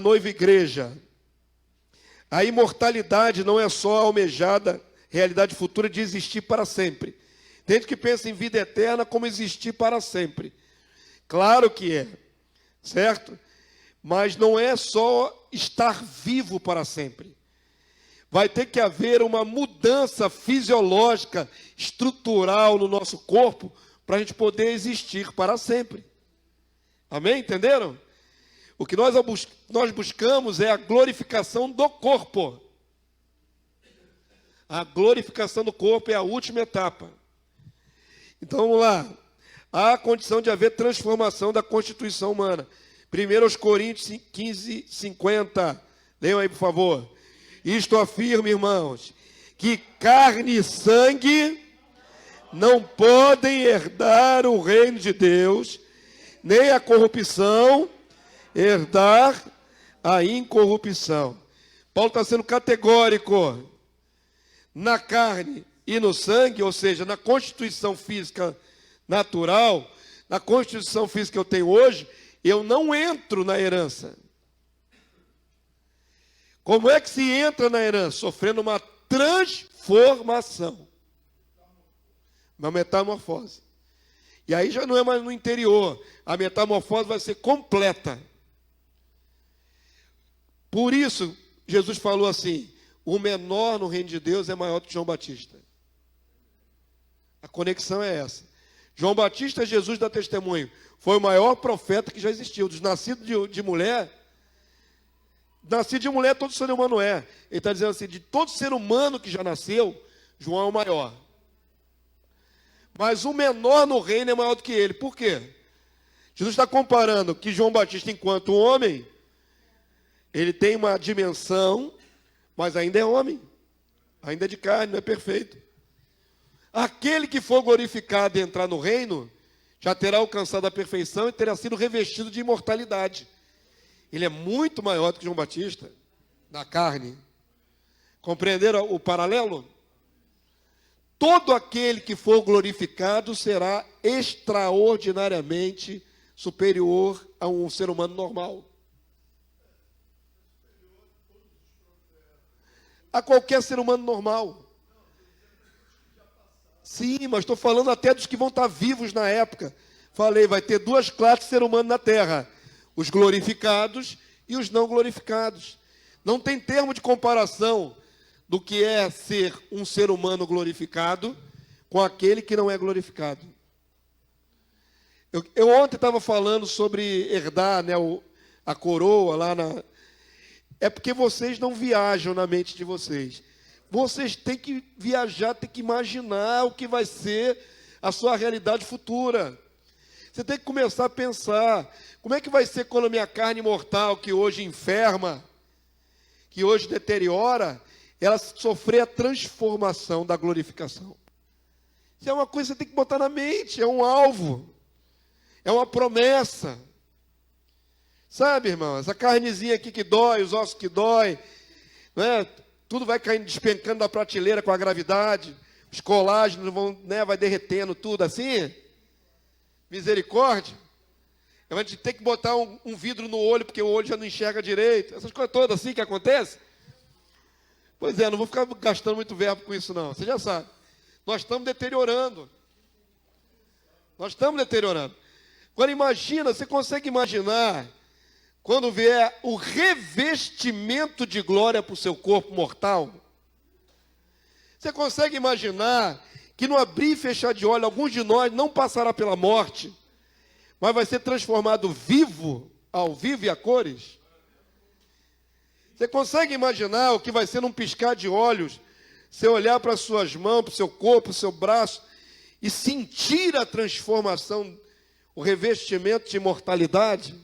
noiva igreja. A imortalidade não é só a almejada realidade futura de existir para sempre. Tem gente que pensa em vida eterna como existir para sempre. Claro que é, certo? Mas não é só estar vivo para sempre. Vai ter que haver uma mudança fisiológica, estrutural no nosso corpo, para a gente poder existir para sempre. Amém? Entenderam? O que nós buscamos é a glorificação do corpo. A glorificação do corpo é a última etapa. Então vamos lá. Há a condição de haver transformação da constituição humana. 1 Coríntios 15, 50. Leiam aí, por favor. Isto afirma, irmãos, que carne e sangue não podem herdar o reino de Deus, nem a corrupção herdar a incorrupção. Paulo está sendo categórico. Na carne e no sangue, ou seja, na constituição física natural, na constituição física que eu tenho hoje, eu não entro na herança. Como é que se entra na herança? Sofrendo uma transformação, uma metamorfose. E aí já não é mais no interior, a metamorfose vai ser completa. Por isso, Jesus falou assim: o menor no reino de Deus é maior do que João Batista. A conexão é essa. João Batista, Jesus dá testemunho, foi o maior profeta que já existiu. Dos nascidos de mulher, nascido de mulher todo ser humano é. Ele está dizendo assim, de todo ser humano que já nasceu, João é o maior. Mas o menor no reino é maior do que ele. Por quê? Jesus está comparando que João Batista, enquanto homem, ele tem uma dimensão, mas ainda é homem. Ainda é de carne, não é perfeito. Aquele que for glorificado e entrar no reino, já terá alcançado a perfeição e terá sido revestido de imortalidade. Ele é muito maior do que João Batista, na carne. Compreenderam o paralelo? Todo aquele que for glorificado será extraordinariamente superior a um ser humano normal. A qualquer ser humano normal. Sim, mas estou falando até dos que vão estar vivos na época. Falei, vai ter duas classes de ser humano na terra: os glorificados e os não glorificados. Não tem termo de comparação do que é ser um ser humano glorificado com aquele que não é glorificado. Eu ontem estava falando sobre herdar, né, a coroa lá na... É porque vocês não viajam na mente de vocês. Vocês têm que viajar, têm que imaginar o que vai ser a sua realidade futura. Você tem que começar a pensar, como é que vai ser quando a minha carne mortal, que hoje enferma, que hoje deteriora, ela sofrer a transformação da glorificação. Isso é uma coisa que você tem que botar na mente, é um alvo, é uma promessa. Sabe, irmão, essa carnezinha aqui que dói, os ossos que dói, não é? Tudo vai caindo, despencando da prateleira com a gravidade, os colágenos vão, né, vai derretendo tudo assim. Misericórdia. A gente tem que botar um vidro no olho, porque o olho já não enxerga direito. Essas coisas todas assim que acontecem. Pois é, não vou ficar gastando muito verbo com isso não, você já sabe. Nós estamos deteriorando. Nós estamos deteriorando. Agora imagina, você consegue imaginar, quando vier o revestimento de glória para o seu corpo mortal? Você consegue imaginar que no abrir e fechar de olhos, alguns de nós não passará pela morte, mas vai ser transformado vivo, ao vivo e a cores? Você consegue imaginar o que vai ser num piscar de olhos, você olhar para as suas mãos, para o seu corpo, para o seu braço, e sentir a transformação, o revestimento de imortalidade?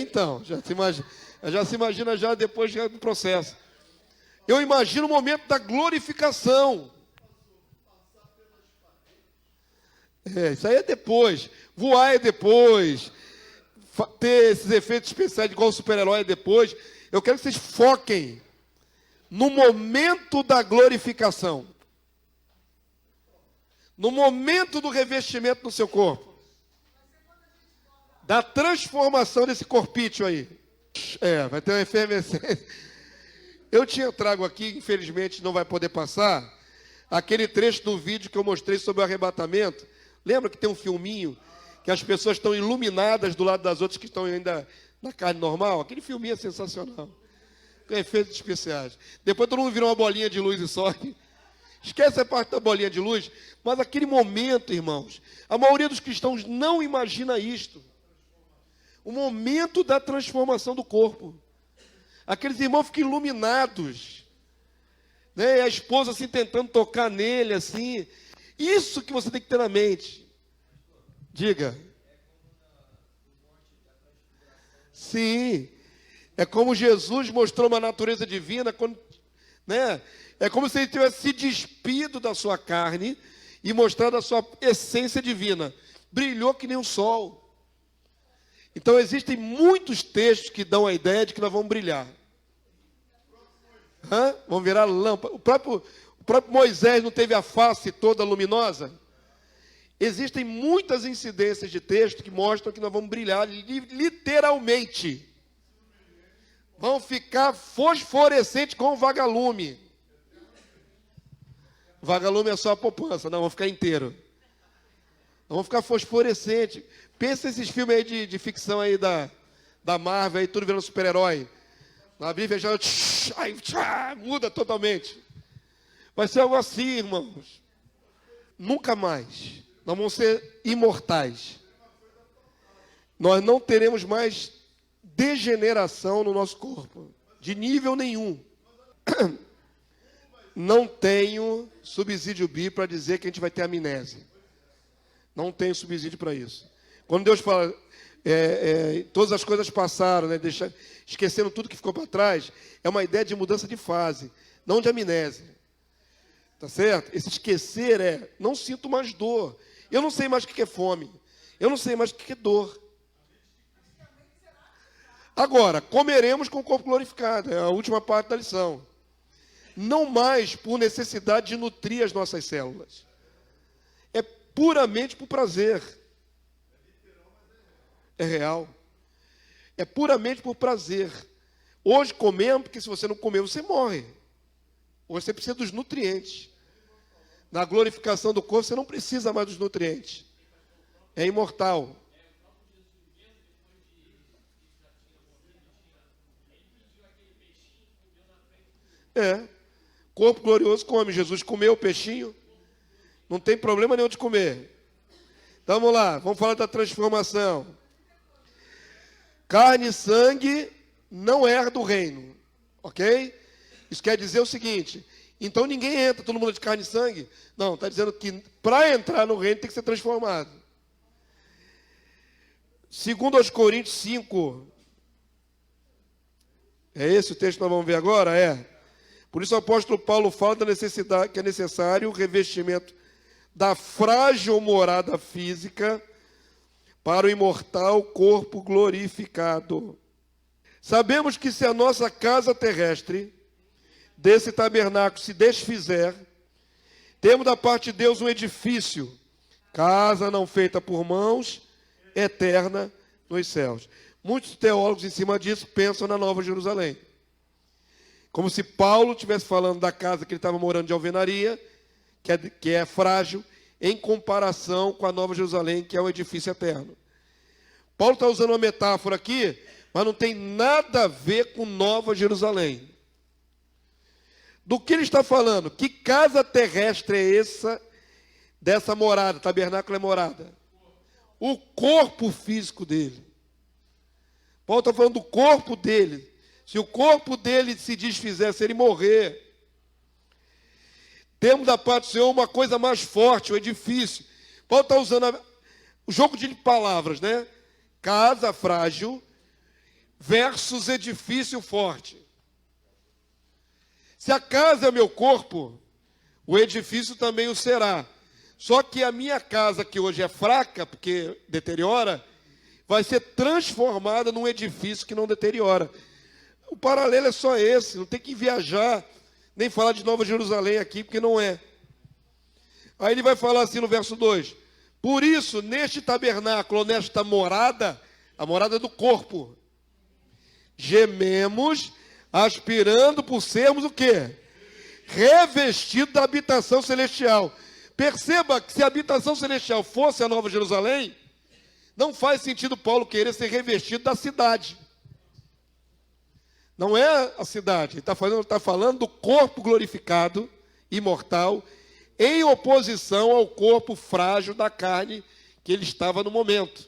Então, já se imagina já depois do processo. Eu imagino o momento da glorificação. Isso aí é depois. Voar é depois. Ter esses efeitos especiais igual o super-herói é depois. Eu quero que vocês foquem no momento da glorificação. No momento do revestimento no seu corpo. Da transformação desse corpício aí. Vai ter uma efervescência. Eu trago aqui, infelizmente não vai poder passar, aquele trecho do vídeo que eu mostrei sobre o arrebatamento. Lembra que tem um filminho que as pessoas estão iluminadas do lado das outras que estão ainda na carne normal? Aquele filminho é sensacional. Com efeitos especiais. Depois todo mundo virou uma bolinha de luz e sobe. Esquece a parte da bolinha de luz. Mas aquele momento, irmãos, a maioria dos cristãos não imagina isto. O momento da transformação do corpo. Aqueles irmãos ficam iluminados, né? E a esposa assim tentando tocar nele assim. Isso que você tem que ter na mente. Diga. Sim. É como Jesus mostrou uma natureza divina, quando, né? É como se ele tivesse se despido da sua carne e mostrado a sua essência divina. Brilhou que nem o sol. Então existem muitos textos que dão a ideia de que nós vamos brilhar. Vamos virar lâmpada. O próprio Moisés não teve a face toda luminosa? Existem muitas incidências de texto que mostram que nós vamos brilhar literalmente. Vão ficar fosforescentes com o vagalume. Vagalume é só a poupança, não, vão ficar inteiro. Vão ficar fosforescentes. Pensa esses filmes aí de ficção aí da Marvel, aí tudo virando super-herói. Abrir e fechar, muda totalmente. Vai ser algo assim, irmãos. Nunca mais. Nós vamos ser imortais. Nós não teremos mais degeneração no nosso corpo, de nível nenhum. Não tenho subsídio bíblico para dizer que a gente vai ter amnésia. Não tenho subsídio para isso. Quando Deus fala, todas as coisas passaram, né, esquecendo tudo que ficou para trás, é uma ideia de mudança de fase, não de amnésia. Tá certo? Esse esquecer não sinto mais dor. Eu não sei mais o que é fome. Eu não sei mais o que é dor. Agora, comeremos com o corpo glorificado. É a última parte da lição. Não mais por necessidade de nutrir as nossas células. É puramente por prazer. É real. É puramente por prazer. Hoje comemos, porque se você não comer, você morre. Hoje você precisa dos nutrientes. Na glorificação do corpo, você não precisa mais dos nutrientes. É imortal. Corpo glorioso come. Jesus comeu o peixinho. Não tem problema nenhum de comer. Então, vamos lá. Vamos falar da transformação. Carne e sangue não herda o reino. Ok? Isso quer dizer o seguinte. Então ninguém entra, todo mundo é de carne e sangue. Não, está dizendo que para entrar no reino tem que ser transformado. Segundo aos Coríntios 5. É esse o texto que nós vamos ver agora? Por isso o apóstolo Paulo fala da necessidade, que é necessário o revestimento da frágil morada física para o imortal corpo glorificado. Sabemos que se a nossa casa terrestre desse tabernáculo se desfizer, temos da parte de Deus um edifício, casa não feita por mãos, eterna nos céus. Muitos teólogos em cima disso pensam na Nova Jerusalém. Como se Paulo estivesse falando da casa que ele estava morando de alvenaria, que é frágil, em comparação com a Nova Jerusalém, que é um edifício eterno. Paulo está usando uma metáfora aqui, mas não tem nada a ver com Nova Jerusalém. Do que ele está falando? Que casa terrestre é essa, dessa morada? Tabernáculo é morada. O corpo físico dele. Paulo está falando do corpo dele. Se o corpo dele se desfizer, se ele morrer, temos da parte do Senhor uma coisa mais forte, o edifício. Paulo está usando o jogo de palavras, né? Casa frágil versus edifício forte. Se a casa é meu corpo, o edifício também o será. Só que a minha casa, que hoje é fraca, porque deteriora, vai ser transformada num edifício que não deteriora. O paralelo é só esse, não tem que viajar, nem falar de Nova Jerusalém aqui, porque não é. Aí ele vai falar assim no verso 2. Por isso, neste tabernáculo, nesta morada, a morada do corpo, gememos, aspirando por sermos o quê? Revestido da habitação celestial. Perceba que se a habitação celestial fosse a Nova Jerusalém, não faz sentido Paulo querer ser revestido da cidade. Não é a cidade, ele está falando do corpo glorificado, imortal, em oposição ao corpo frágil da carne que ele estava no momento.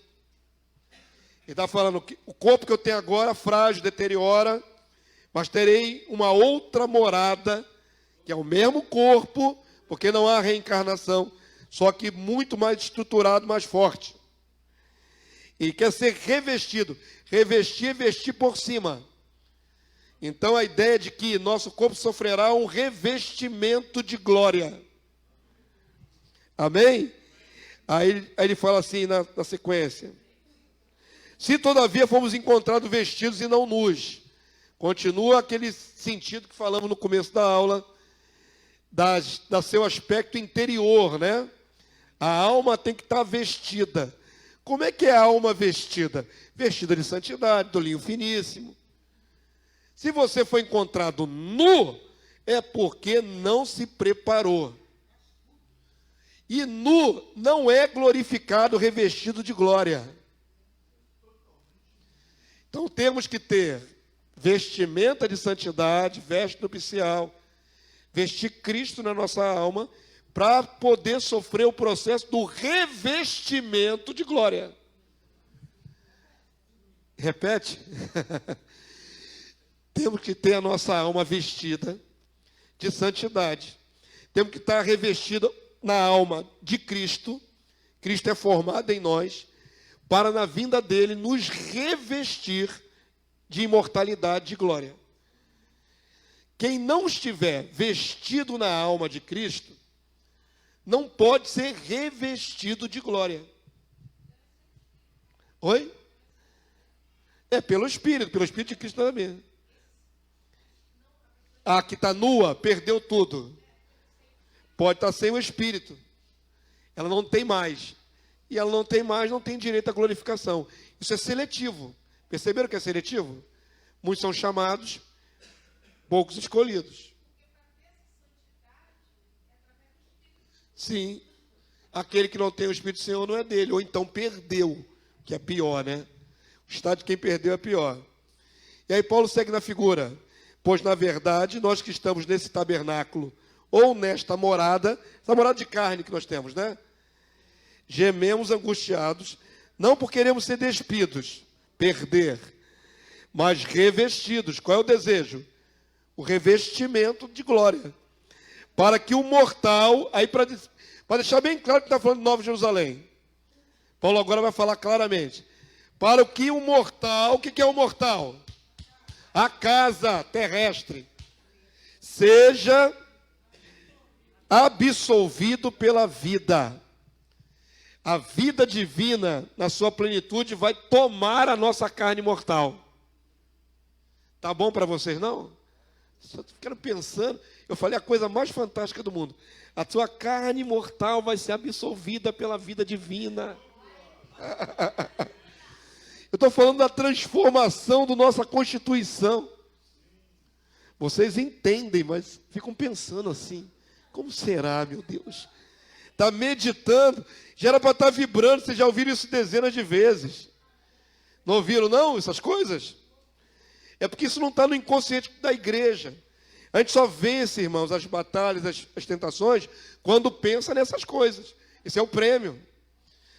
Ele está falando que o corpo que eu tenho agora, frágil, deteriora, mas terei uma outra morada, que é o mesmo corpo, porque não há reencarnação, só que muito mais estruturado, mais forte. E quer ser revestido. Revestir é vestir por cima. Então a ideia de que nosso corpo sofrerá um revestimento de glória. Amém? Aí ele fala assim na sequência. Se todavia fomos encontrados vestidos e não nus. Continua aquele sentido que falamos no começo da aula, da seu aspecto interior, né? A alma tem que estar vestida. Como é que é a alma vestida? Vestida de santidade, do linho finíssimo. Se você foi encontrado nu, é porque não se preparou. E nu não é glorificado, revestido de glória. Então temos que ter vestimenta de santidade, veste nupcial, vestir Cristo na nossa alma, para poder sofrer o processo do revestimento de glória. Repete. Temos que ter a nossa alma vestida de santidade. Temos que estar revestido na alma de Cristo. Cristo é formado em nós, para na vinda dele nos revestir de imortalidade, de glória. Quem não estiver vestido na alma de Cristo, não pode ser revestido de glória. Oi? É pelo Espírito de Cristo também. A que está nua, perdeu tudo. Pode estar sem o Espírito. Ela não tem mais. E ela não tem mais, não tem direito à glorificação. Isso é seletivo. Perceberam que é seletivo? Muitos são chamados, poucos escolhidos. Sim, aquele que não tem o Espírito do Senhor não é dele, ou então perdeu, que é pior, né? O estado de quem perdeu é pior. E aí Paulo segue na figura, pois na verdade nós que estamos nesse tabernáculo, ou nesta morada, essa morada de carne que nós temos, né? Gememos angustiados, não por queremos ser despidos, perder, mas revestidos. Qual é o desejo? O revestimento de glória. Para que o mortal, aí para deixar bem claro que está falando de Nova Jerusalém. Paulo agora vai falar claramente. Para que o mortal, o que é o mortal? A casa terrestre. Seja absolvido pela vida. A vida divina, na sua plenitude, vai tomar a nossa carne mortal. Tá bom para vocês, não? Só ficaram pensando. Eu falei a coisa mais fantástica do mundo. A sua carne mortal vai ser absolvida pela vida divina. Eu estou falando da transformação da nossa constituição. Vocês entendem, mas ficam pensando assim. Como será, meu Deus? Está meditando. Já era para estar vibrando. Vocês já ouviram isso dezenas de vezes. Não ouviram, não, essas coisas? É porque isso não está no inconsciente da igreja. A gente só vence, irmãos, as batalhas, as tentações, quando pensa nessas coisas. Esse é o prêmio.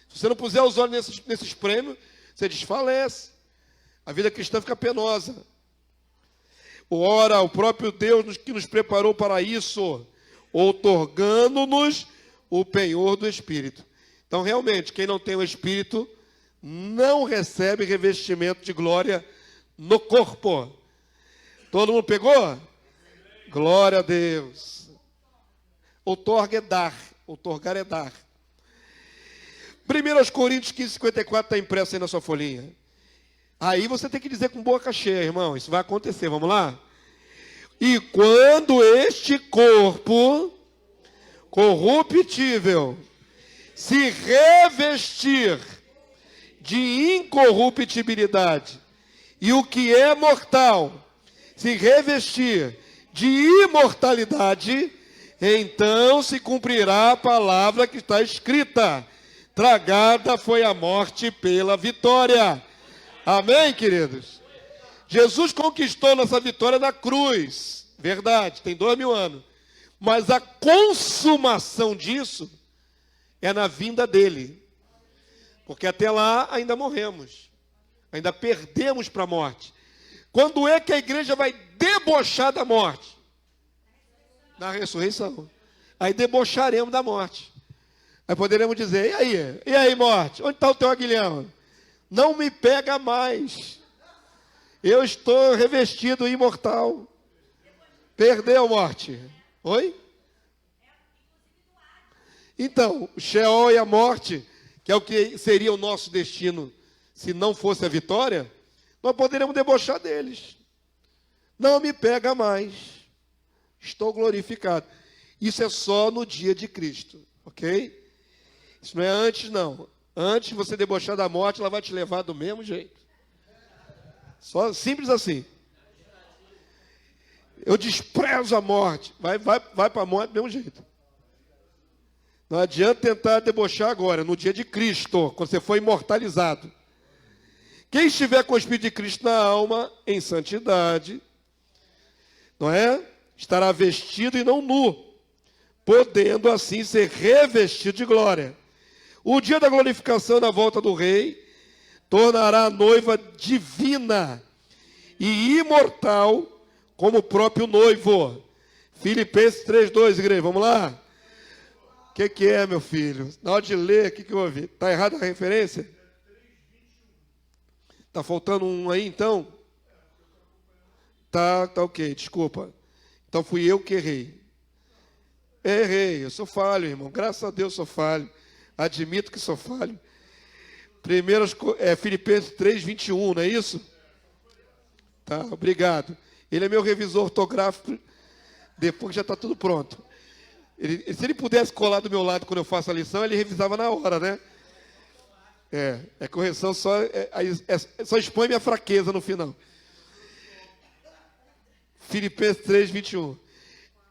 Se você não puser os olhos nesses prêmios, você desfalece. A vida cristã fica penosa. Ora, o próprio Deus que nos preparou para isso, outorgando-nos o penhor do Espírito. Então, realmente, quem não tem o Espírito, não recebe revestimento de glória no corpo. Todo mundo pegou? Glória a Deus. Outorga é dar. Outorgar é dar. 1 Coríntios 15, 54 está impresso aí na sua folhinha. Aí você tem que dizer com boca cheia, irmão. Isso vai acontecer, vamos lá? E quando este corpo corruptível se revestir de incorruptibilidade, e o que é mortal se revestir de imortalidade, então se cumprirá a palavra que está escrita: tragada foi a morte pela vitória. Amém, queridos? Jesus conquistou nossa vitória na cruz, verdade, tem 2000 anos. Mas a consumação disso é na vinda dele. Porque até lá ainda morremos. Ainda perdemos para a morte. Quando é que a igreja vai debochar da morte? Na ressurreição. Aí debocharemos da morte. Aí poderemos dizer, e aí morte? Onde está o teu aguilhão? Não me pega mais. Eu estou revestido imortal. Perdeu, morte. Oi? Então, o Sheol e a morte, que é o que seria o nosso destino se não fosse a vitória, nós poderemos debochar deles. Não me pega mais. Estou glorificado. Isso é só no dia de Cristo, ok? Isso não é antes, não. Antes de você debochar da morte, ela vai te levar do mesmo jeito. Só simples assim. Eu desprezo a morte. Vai para a morte do mesmo jeito. Não adianta tentar debochar agora, no dia de Cristo, quando você for imortalizado. Quem estiver com o Espírito de Cristo na alma, em santidade, não é? Estará vestido e não nu, podendo assim ser revestido de glória. O dia da glorificação da volta do Rei tornará a noiva divina e imortal como o próprio noivo. Filipenses 3:2, igreja, vamos lá? O que é, meu filho? Na hora de ler, o que eu ouvi? Está errada a referência? Está faltando um aí, então? Tá ok, desculpa. Então fui eu que errei. Errei, eu sou falho, irmão. Graças a Deus sou falho. Admito que sou falho. Filipenses 3:21, não é isso? Tá, obrigado. Ele é meu revisor ortográfico, depois já está tudo pronto. Se ele pudesse colar do meu lado quando eu faço a lição, ele revisava na hora, né? Correção, só expõe minha fraqueza no final. Filipenses 3:21.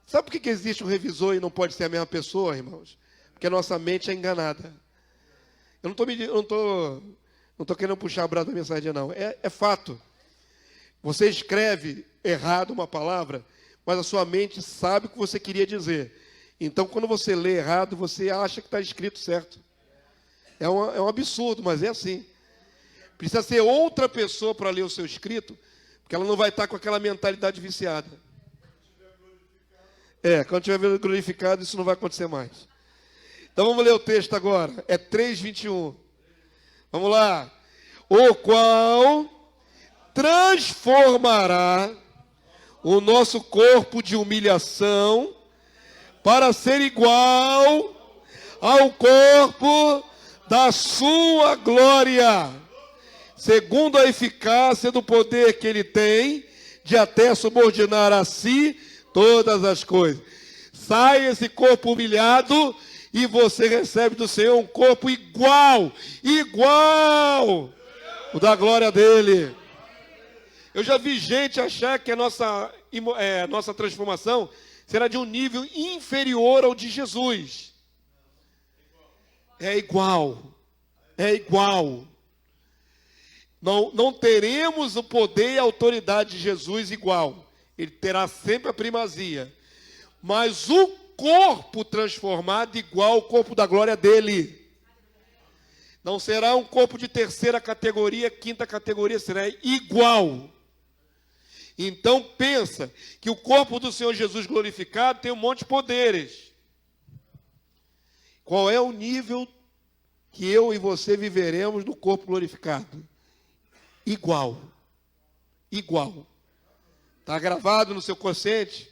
Sabe por que existe um revisor e não pode ser a mesma pessoa, irmãos? Porque a nossa mente é enganada. Eu não estou querendo puxar a brasa da mensagem, não. É fato. Você escreve errado uma palavra, mas a sua mente sabe o que você queria dizer. Então, quando você lê errado, você acha que está escrito certo. É um absurdo, mas é assim. Precisa ser outra pessoa para ler o seu escrito, porque ela não vai estar com aquela mentalidade viciada. Quando tiver glorificado, isso não vai acontecer mais. Então, vamos ler o texto agora. É 3:21. Vamos lá. O qual transformará o nosso corpo de humilhação para ser igual ao corpo da sua glória, segundo a eficácia do poder que ele tem de até subordinar a si todas as coisas. Sai esse corpo humilhado e você recebe do Senhor um corpo igual o da glória dele. Eu já vi gente achar que a nossa transformação será de um nível inferior ao de Jesus. É igual. Não teremos o poder e a autoridade de Jesus igual. Ele terá sempre a primazia. Mas o corpo transformado igual ao corpo da glória dele. Não será um corpo de terceira categoria, quinta categoria, será igual. Então pensa que o corpo do Senhor Jesus glorificado tem um monte de poderes. Qual é o nível que eu e você viveremos no corpo glorificado? Igual. Está gravado no seu consciente?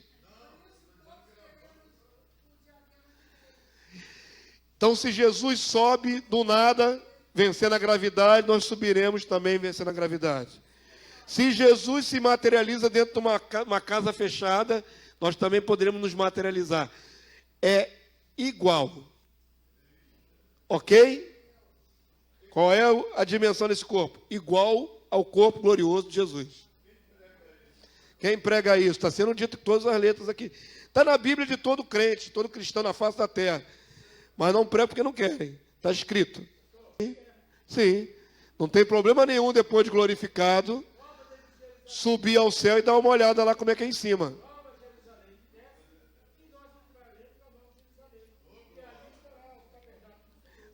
Então, se Jesus sobe do nada, vencendo a gravidade, nós subiremos também vencendo a gravidade. Se Jesus se materializa dentro de uma casa fechada, nós também poderemos nos materializar. É igual. Ok? Qual é a dimensão desse corpo? Igual ao corpo glorioso de Jesus. Quem prega isso? Está sendo dito em todas as letras aqui. Está na Bíblia de todo crente, todo cristão na face da terra. Mas não prega porque não querem. Está escrito. Sim. Não tem problema nenhum depois de glorificado subir ao céu e dar uma olhada lá como é que é em cima.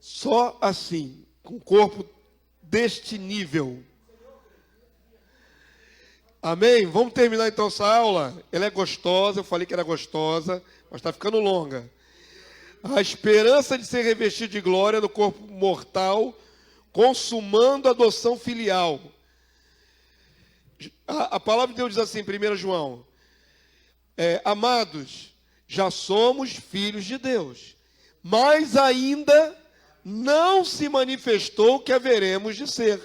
Só assim, com o corpo deste nível. Amém? Vamos terminar então essa aula. Ela é gostosa, eu falei que era gostosa, mas está ficando longa. A esperança de ser revestido de glória no corpo mortal, consumando a adoção filial. A palavra de Deus diz assim, 1 João, amados, já somos filhos de Deus, mas ainda não se manifestou o que haveremos de ser.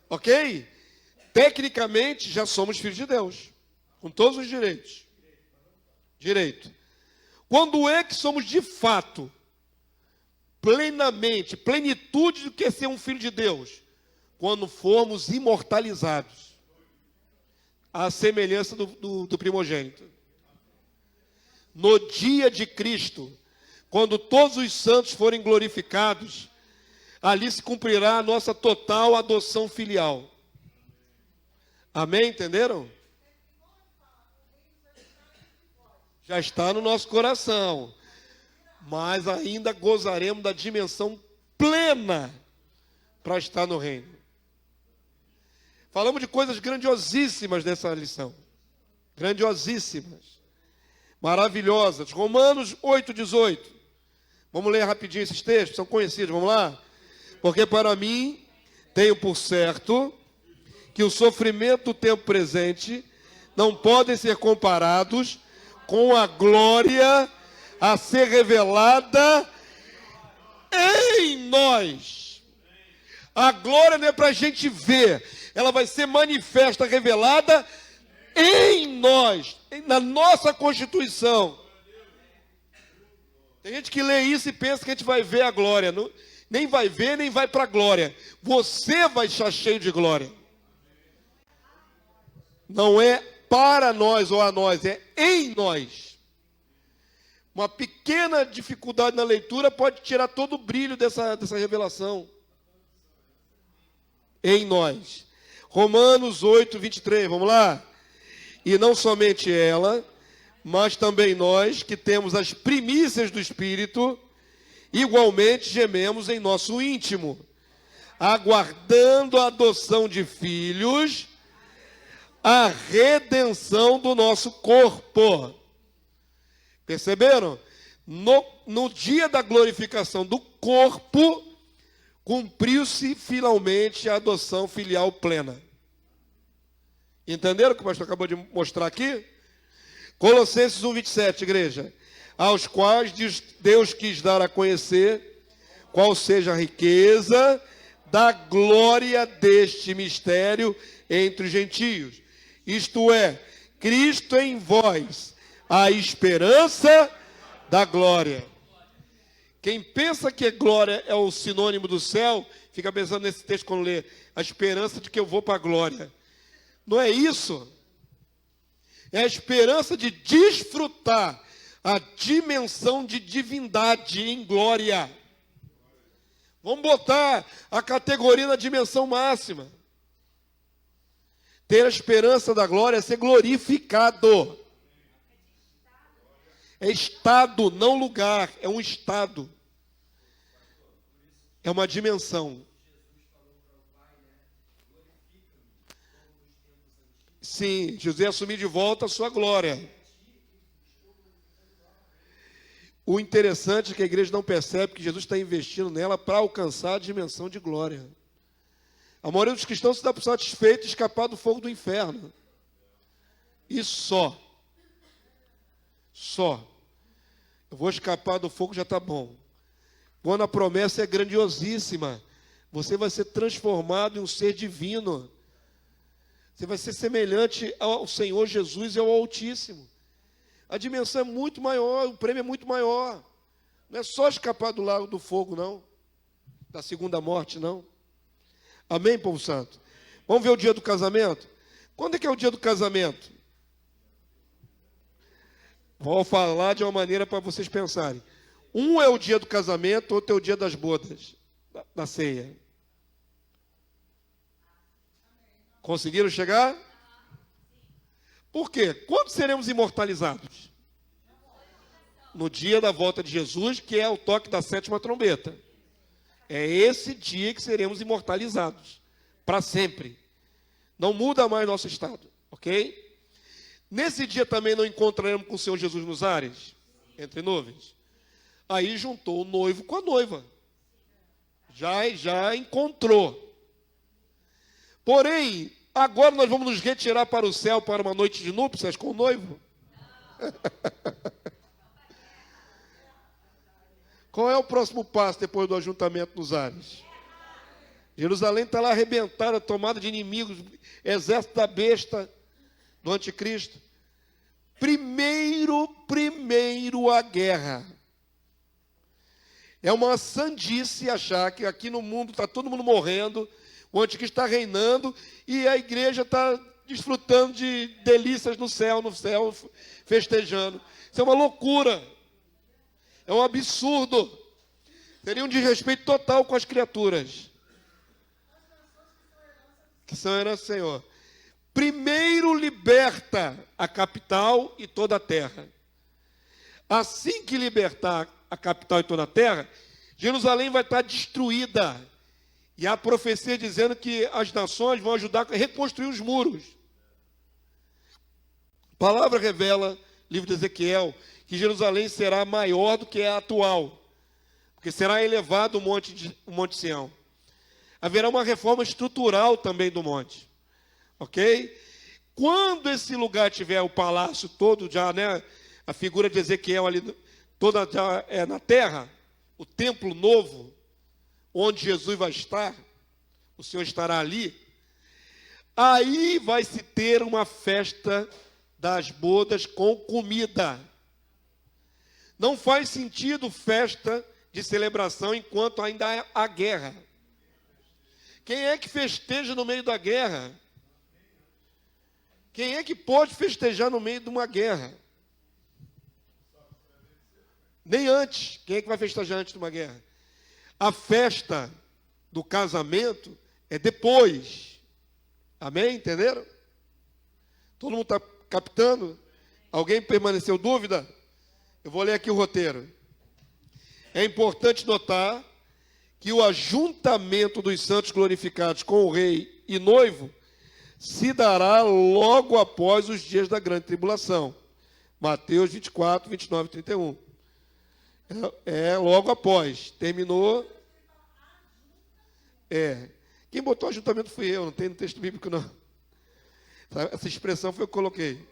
Ok? Tecnicamente, já somos filhos de Deus, com todos os direitos. Direito. Quando é que somos de fato? plenamente, plenitude do que é ser um filho de Deus, quando formos imortalizados, à semelhança do primogênito. No dia de Cristo, quando todos os santos forem glorificados, ali se cumprirá a nossa total adoção filial. Amém? Entenderam? Já está no nosso coração, mas ainda gozaremos da dimensão plena para estar no reino. Falamos de coisas grandiosíssimas nessa lição. Grandiosíssimas. Maravilhosas. Romanos 8,18. Vamos ler rapidinho esses textos, são conhecidos, vamos lá? Porque para mim, tenho por certo que o sofrimento do tempo presente não podem ser comparados com a glória a ser revelada em nós. A glória não é para a gente ver, ela vai ser manifesta, revelada em nós, na nossa constituição. Tem gente que lê isso e pensa que a gente vai ver a glória. Não, nem vai ver, nem vai para a glória. Você vai estar cheio de glória. Não é para nós ou a nós, é em nós. Uma pequena dificuldade na leitura pode tirar todo o brilho dessa revelação. Em nós. Romanos 8, 23, vamos lá? E não somente ela, mas também nós, que temos as primícias do Espírito, igualmente gememos em nosso íntimo, aguardando a adoção de filhos, a redenção do nosso corpo. Perceberam? No dia da glorificação do corpo, cumpriu-se finalmente a adoção filial plena. Entenderam o que o pastor acabou de mostrar aqui? Colossenses 1, 27, igreja. Aos quais Deus quis dar a conhecer qual seja a riqueza da glória deste mistério entre os gentios. Isto é, Cristo em vós, a esperança da glória. Quem pensa que glória é o sinônimo do céu, fica pensando nesse texto quando lê, a esperança de que eu vou para a glória. Não é isso. É a esperança de desfrutar a dimensão de divindade em glória. Vamos botar a categoria na dimensão máxima. Ter a esperança da glória é ser glorificado. É estado, não lugar, é um estado. É uma dimensão. Sim, José assumir de volta a sua glória. O interessante é que a igreja não percebe que Jesus está investindo nela para alcançar a dimensão de glória. A maioria dos cristãos se dá por satisfeito de escapar do fogo do inferno. E só. Eu vou escapar do fogo, já está bom. Quando a promessa é grandiosíssima, você vai ser transformado em um ser divino. Você vai ser semelhante ao Senhor Jesus e ao Altíssimo. A dimensão é muito maior, o prêmio é muito maior. Não é só escapar do lago do fogo, não. Da segunda morte, não. Amém, povo santo? Vamos ver o dia do casamento? Quando é que é o dia do casamento? Vou falar de uma maneira para vocês pensarem. Um é o dia do casamento, outro é o dia das bodas, da ceia. Conseguiram chegar? Por quê? Quando seremos imortalizados? No dia da volta de Jesus, que é o toque da 7ª trombeta. É esse dia que seremos imortalizados. Para sempre. Não muda mais nosso estado. Ok? Nesse dia também não encontraremos com o Senhor Jesus nos ares? Entre nuvens. Aí juntou o noivo com a noiva. Já encontrou. Porém, agora nós vamos nos retirar para o céu para uma noite de núpcias com o noivo? Qual é o próximo passo depois do ajuntamento nos ares? Jerusalém está lá arrebentada, tomada de inimigos, exército da besta, do anticristo. Primeiro a guerra. É uma sandice achar que aqui no mundo está todo mundo morrendo, o anticristo está reinando e a igreja está desfrutando de delícias no céu, festejando. Isso é uma loucura. É um absurdo. Seria um desrespeito total com as criaturas. Que são herança do Senhor. Primeiro liberta a capital e toda a terra. Assim que libertar a capital e toda a terra, Jerusalém vai estar destruída. E há profecia dizendo que as nações vão ajudar a reconstruir os muros. A palavra revela, livro de Ezequiel, que Jerusalém será maior do que é a atual, porque será elevado o Monte Sião. Haverá uma reforma estrutural também do monte. Ok? Quando esse lugar tiver o palácio todo já, né, a figura de Ezequiel ali, toda já é na terra, o templo novo, onde Jesus vai estar, o Senhor estará ali, aí vai se ter uma festa das bodas com comida. Não faz sentido festa de celebração enquanto ainda há guerra. Quem é que festeja no meio da guerra? Quem é que pode festejar no meio de uma guerra? Nem antes. Quem é que vai festejar antes de uma guerra? A festa do casamento é depois. Amém? Entenderam? Todo mundo está captando? Alguém permaneceu dúvida? Eu vou ler aqui o roteiro. É importante notar que o ajuntamento dos santos glorificados com o rei e noivo se dará logo após os dias da grande tribulação. Mateus 24, 29 e 31. É logo após. Terminou. Quem botou ajuntamento fui eu, não tem no texto bíblico não. Essa expressão foi eu que coloquei.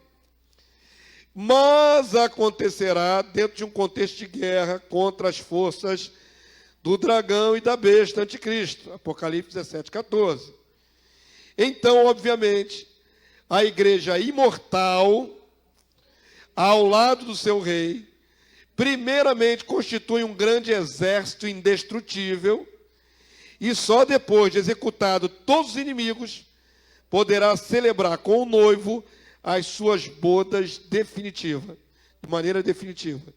Mas acontecerá dentro de um contexto de guerra contra as forças do dragão e da besta anticristo. Apocalipse 17, 14. Então, obviamente, a igreja imortal, ao lado do seu rei, primeiramente constitui um grande exército indestrutível e só depois de executado todos os inimigos, poderá celebrar com o noivo as suas bodas definitivas, de maneira definitiva.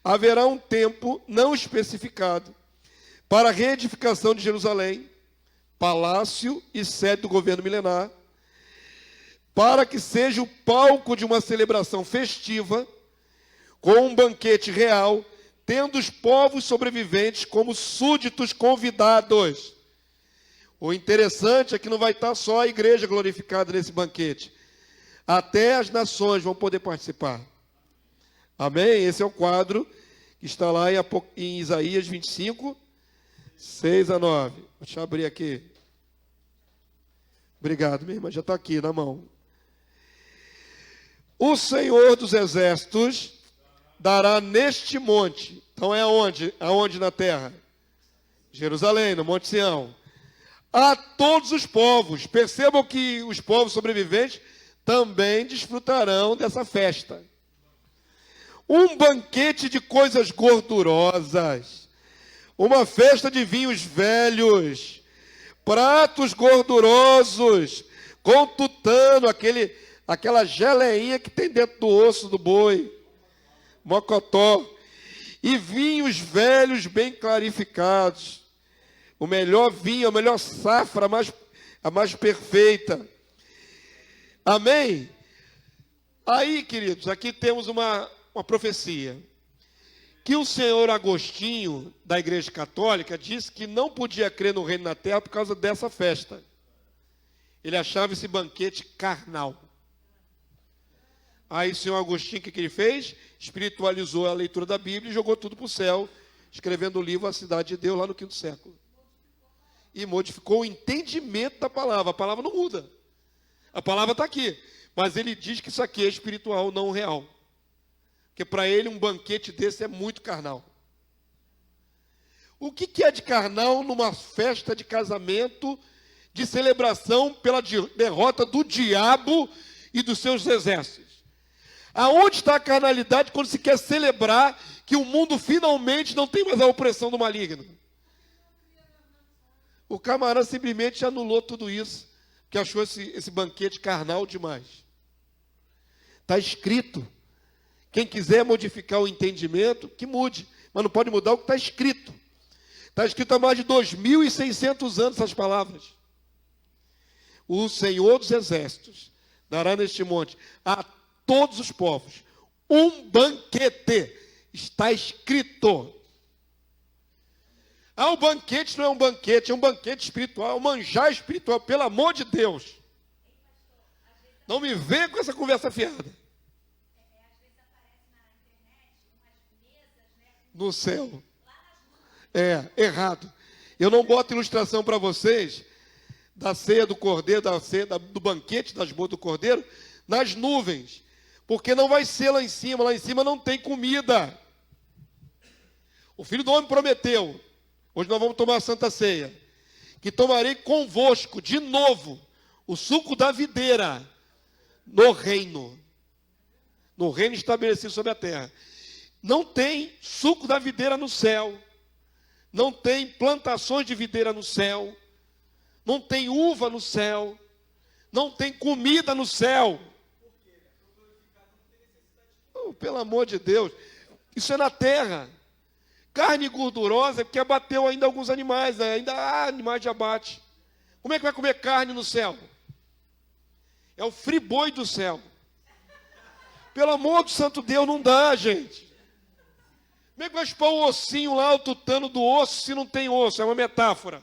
Haverá um tempo não especificado para a reedificação de Jerusalém, palácio e sede do governo milenar, para que seja o palco de uma celebração festiva, com um banquete real, tendo os povos sobreviventes como súditos convidados. O interessante é que não vai estar só a igreja glorificada nesse banquete. Até as nações vão poder participar. Amém? Esse é o quadro que está lá em Isaías 25, 6 a 9. Deixa eu abrir aqui. Obrigado, minha irmã. Já está aqui na mão. O Senhor dos Exércitos dará neste monte. Então é aonde? Aonde na terra? Jerusalém, no Monte Sião. A todos os povos. Percebam que os povos sobreviventes também desfrutarão dessa festa. Um banquete de coisas gordurosas. Uma festa de vinhos velhos. Pratos gordurosos. Com tutano, aquela geleinha que tem dentro do osso do boi. Mocotó. E vinhos velhos bem clarificados. O melhor vinho, a melhor safra, a mais perfeita. Amém? Aí, queridos, aqui temos uma profecia. Que o senhor Agostinho, da Igreja Católica, disse que não podia crer no reino na terra por causa dessa festa. Ele achava esse banquete carnal. Aí o senhor Agostinho, o que ele fez? Espiritualizou a leitura da Bíblia e jogou tudo para o céu, escrevendo o livro A Cidade de Deus, lá no V século. E modificou o entendimento da palavra. A palavra não muda. A palavra está aqui. Mas ele diz que isso aqui é espiritual, não real. Porque para ele um banquete desse é muito carnal. O que é de carnal numa festa de casamento, de celebração pela derrota do diabo e dos seus exércitos? Aonde está a carnalidade quando se quer celebrar que o mundo finalmente não tem mais a opressão do maligno. O camarada simplesmente anulou tudo isso, que achou esse banquete carnal demais. Está escrito. Quem quiser modificar o entendimento, que mude. Mas não pode mudar o que está escrito. Está escrito há mais de 2.600 anos essas palavras. O Senhor dos Exércitos dará neste monte a todos os povos um banquete. Está escrito. O banquete não é um banquete, é um banquete espiritual, é um manjar espiritual, pelo amor de Deus. Não me venha com essa conversa fiada. No céu. Errado. Eu não boto ilustração para vocês da ceia do cordeiro, do banquete das bodas do cordeiro, nas nuvens. Porque não vai ser lá em cima não tem comida. O Filho do Homem prometeu, hoje nós vamos tomar a Santa Ceia, que tomarei convosco, de novo, o suco da videira, no reino estabelecido sobre a terra. Não tem suco da videira no céu, não tem plantações de videira no céu, não tem uva no céu, não tem comida no céu. Oh, pelo amor de Deus, isso é na terra. Carne gordurosa é porque abateu ainda alguns animais, né? Ainda há animais de abate. Como é que vai comer carne no céu? É o friboi do céu. Pelo amor do santo Deus, não dá, gente. Como é que vai chupar o ossinho lá, o tutano do osso, se não tem osso? É uma metáfora.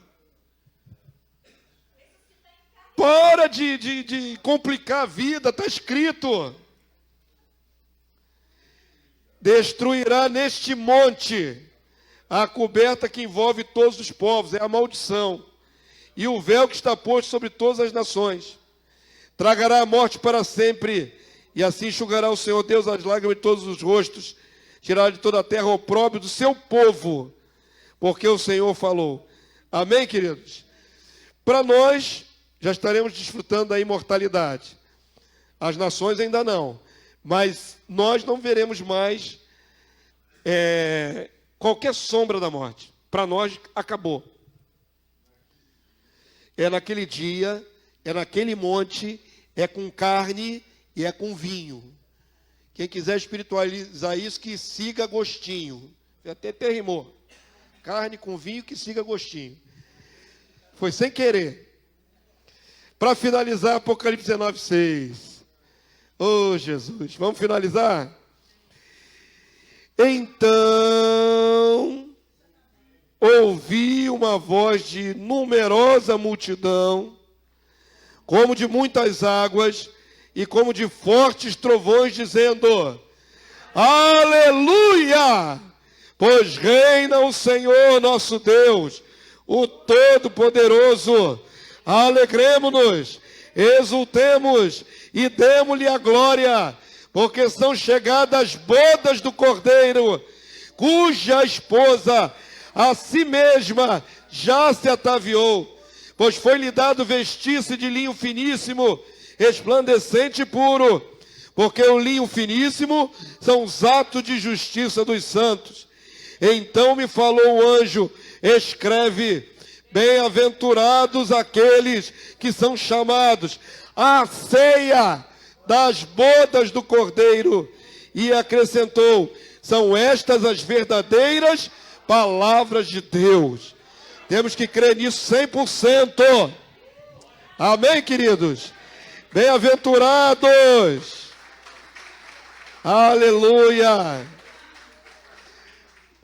Para de complicar a vida, está escrito. Destruirá neste monte a coberta que envolve todos os povos, é a maldição, e o véu que está posto sobre todas as nações. Tragará a morte para sempre, e assim enxugará o Senhor Deus as lágrimas de todos os rostos, tirará de toda a terra o opróbrio do seu povo, porque o Senhor falou. Amém, queridos? Para nós, já estaremos desfrutando da imortalidade. As nações ainda não, mas nós não veremos mais qualquer sombra da morte. Para nós, acabou. É naquele dia, é naquele monte, é com carne e é com vinho. Quem quiser espiritualizar isso, que siga gostinho. Até rimou. Carne com vinho, que siga gostinho. Foi sem querer. Para finalizar, Apocalipse 19:6. Oh, Jesus. Vamos finalizar? Então, ouvi uma voz de numerosa multidão, como de muitas águas, e como de fortes trovões, dizendo: Aleluia! Pois reina o Senhor nosso Deus, o Todo-Poderoso. Alegremo-nos, exultemos e demo-lhe a glória, porque são chegadas as bodas do Cordeiro, cuja esposa a si mesma já se ataviou, pois foi-lhe dado vestir-se de linho finíssimo, resplandecente e puro, porque o linho finíssimo são os atos de justiça dos santos. Então me falou o anjo: escreve, bem-aventurados aqueles que são chamados à ceia das bodas do Cordeiro. E acrescentou: são estas as verdadeiras palavras de Deus. Temos que crer nisso 100%. Amém, queridos? Bem-aventurados. Aleluia.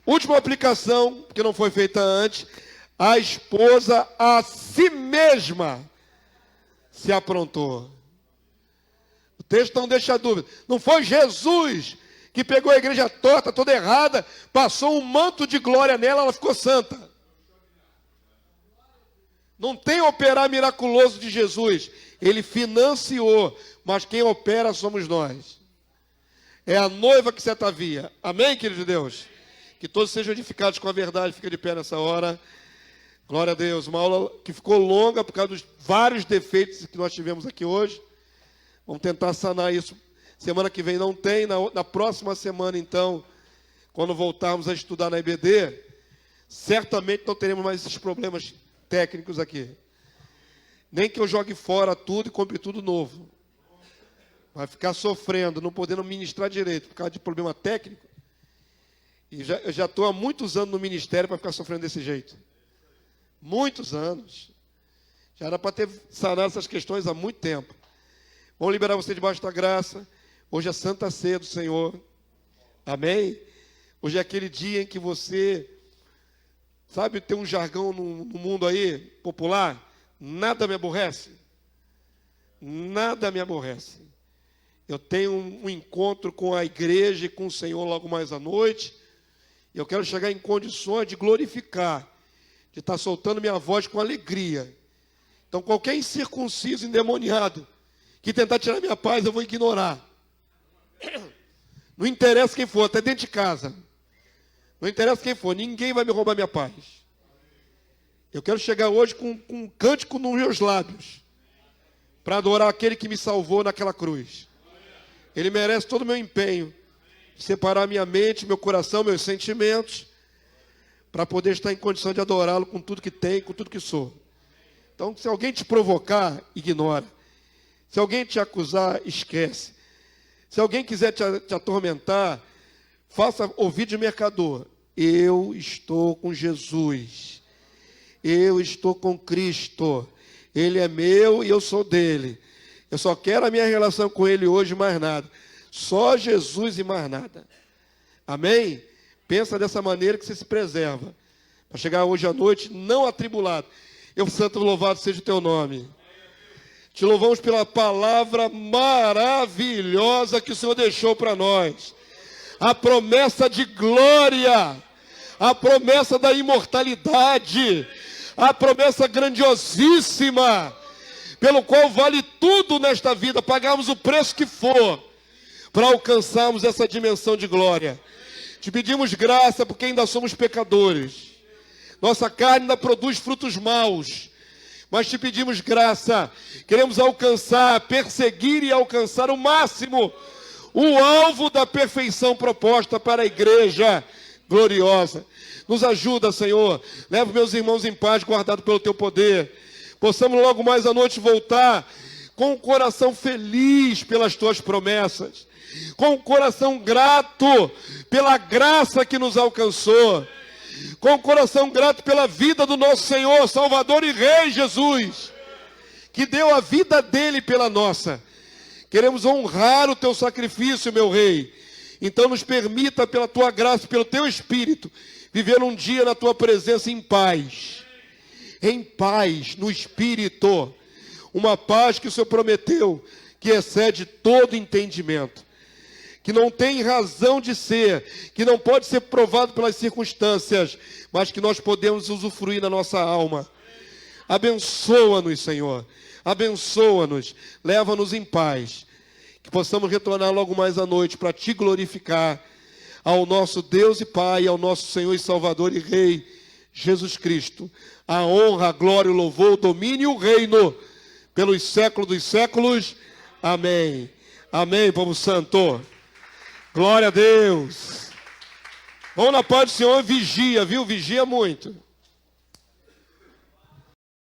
Última aplicação, que não foi feita antes. A esposa a si mesma se aprontou. O texto não deixa dúvida. Não foi Jesus que pegou a igreja torta, toda errada, passou um manto de glória nela, ela ficou santa. Não tem operar miraculoso de Jesus. Ele financiou, mas quem opera somos nós. É a noiva que se atavia. Amém, querido de Deus? Que todos sejam edificados com a verdade. Fica de pé nessa hora. Glória a Deus. Uma aula que ficou longa por causa dos vários defeitos que nós tivemos aqui hoje. Vamos tentar sanar isso. Semana que vem não tem. Na próxima semana, então, quando voltarmos a estudar na EBD, certamente não teremos mais esses problemas técnicos aqui. Nem que eu jogue fora tudo e compre tudo novo. Vai ficar sofrendo, não podendo ministrar direito por causa de problema técnico. E eu já estou há muitos anos no ministério para ficar sofrendo desse jeito. Muitos anos. Já era para ter sanado essas questões há muito tempo. Vamos liberar você debaixo da graça. Hoje é Santa Ceia do Senhor. Amém? Hoje é aquele dia em que você, sabe, tem um jargão no mundo aí, popular, nada me aborrece. Nada me aborrece. Eu tenho um encontro com a igreja e com o Senhor logo mais à noite. E eu quero chegar em condições de glorificar, de estar soltando minha voz com alegria. Então, qualquer incircunciso, endemoniado, que tentar tirar minha paz, eu vou ignorar. Não interessa quem for, até dentro de casa. Não interessa quem for, ninguém vai me roubar minha paz. Eu quero chegar hoje com um cântico nos meus lábios, para adorar aquele que me salvou naquela cruz. Ele merece todo o meu empenho, separar minha mente, meu coração, meus sentimentos, para poder estar em condição de adorá-lo com tudo que tem, com tudo que sou. Então, se alguém te provocar, ignora. Se alguém te acusar, esquece. Se alguém quiser te atormentar, faça ouvido de mercador. Eu estou com Jesus. Eu estou com Cristo. Ele é meu e eu sou dele. Eu só quero a minha relação com ele hoje, mais nada. Só Jesus e mais nada. Amém? Pensa dessa maneira que você se preserva. Para chegar hoje à noite não atribulado. Eu, santo, louvado seja o teu nome. Te louvamos pela palavra maravilhosa que o Senhor deixou para nós. A promessa de glória. A promessa da imortalidade. A promessa grandiosíssima. Pelo qual vale tudo nesta vida. Pagarmos o preço que for. Para alcançarmos essa dimensão de glória. Te pedimos graça porque ainda somos pecadores. Nossa carne ainda produz frutos maus. Mas te pedimos graça. Queremos alcançar, perseguir e alcançar o máximo. O alvo da perfeição proposta para a igreja gloriosa. Nos ajuda, Senhor. Leva meus irmãos em paz, guardado pelo teu poder. Possamos logo mais à noite voltar com o coração feliz pelas tuas promessas. Com o coração grato pela graça que nos alcançou. Com o coração grato pela vida do nosso Senhor, Salvador e Rei Jesus, que deu a vida dele pela nossa. Queremos honrar o teu sacrifício, meu Rei. Então nos permita, pela tua graça, pelo teu Espírito, viver um dia na tua presença em paz. Em paz, no Espírito. Uma paz que o Senhor prometeu, que excede todo entendimento. Que não tem razão de ser, que não pode ser provado pelas circunstâncias, mas que nós podemos usufruir na nossa alma. Abençoa-nos, Senhor, abençoa-nos, leva-nos em paz, que possamos retornar logo mais à noite para te glorificar, ao nosso Deus e Pai, ao nosso Senhor e Salvador e Rei, Jesus Cristo, a honra, a glória, o louvor, o domínio e o reino, pelos séculos dos séculos. Amém. Amém, povo santo. Glória a Deus. Vamos na paz do Senhor, vigia, viu? Vigia muito.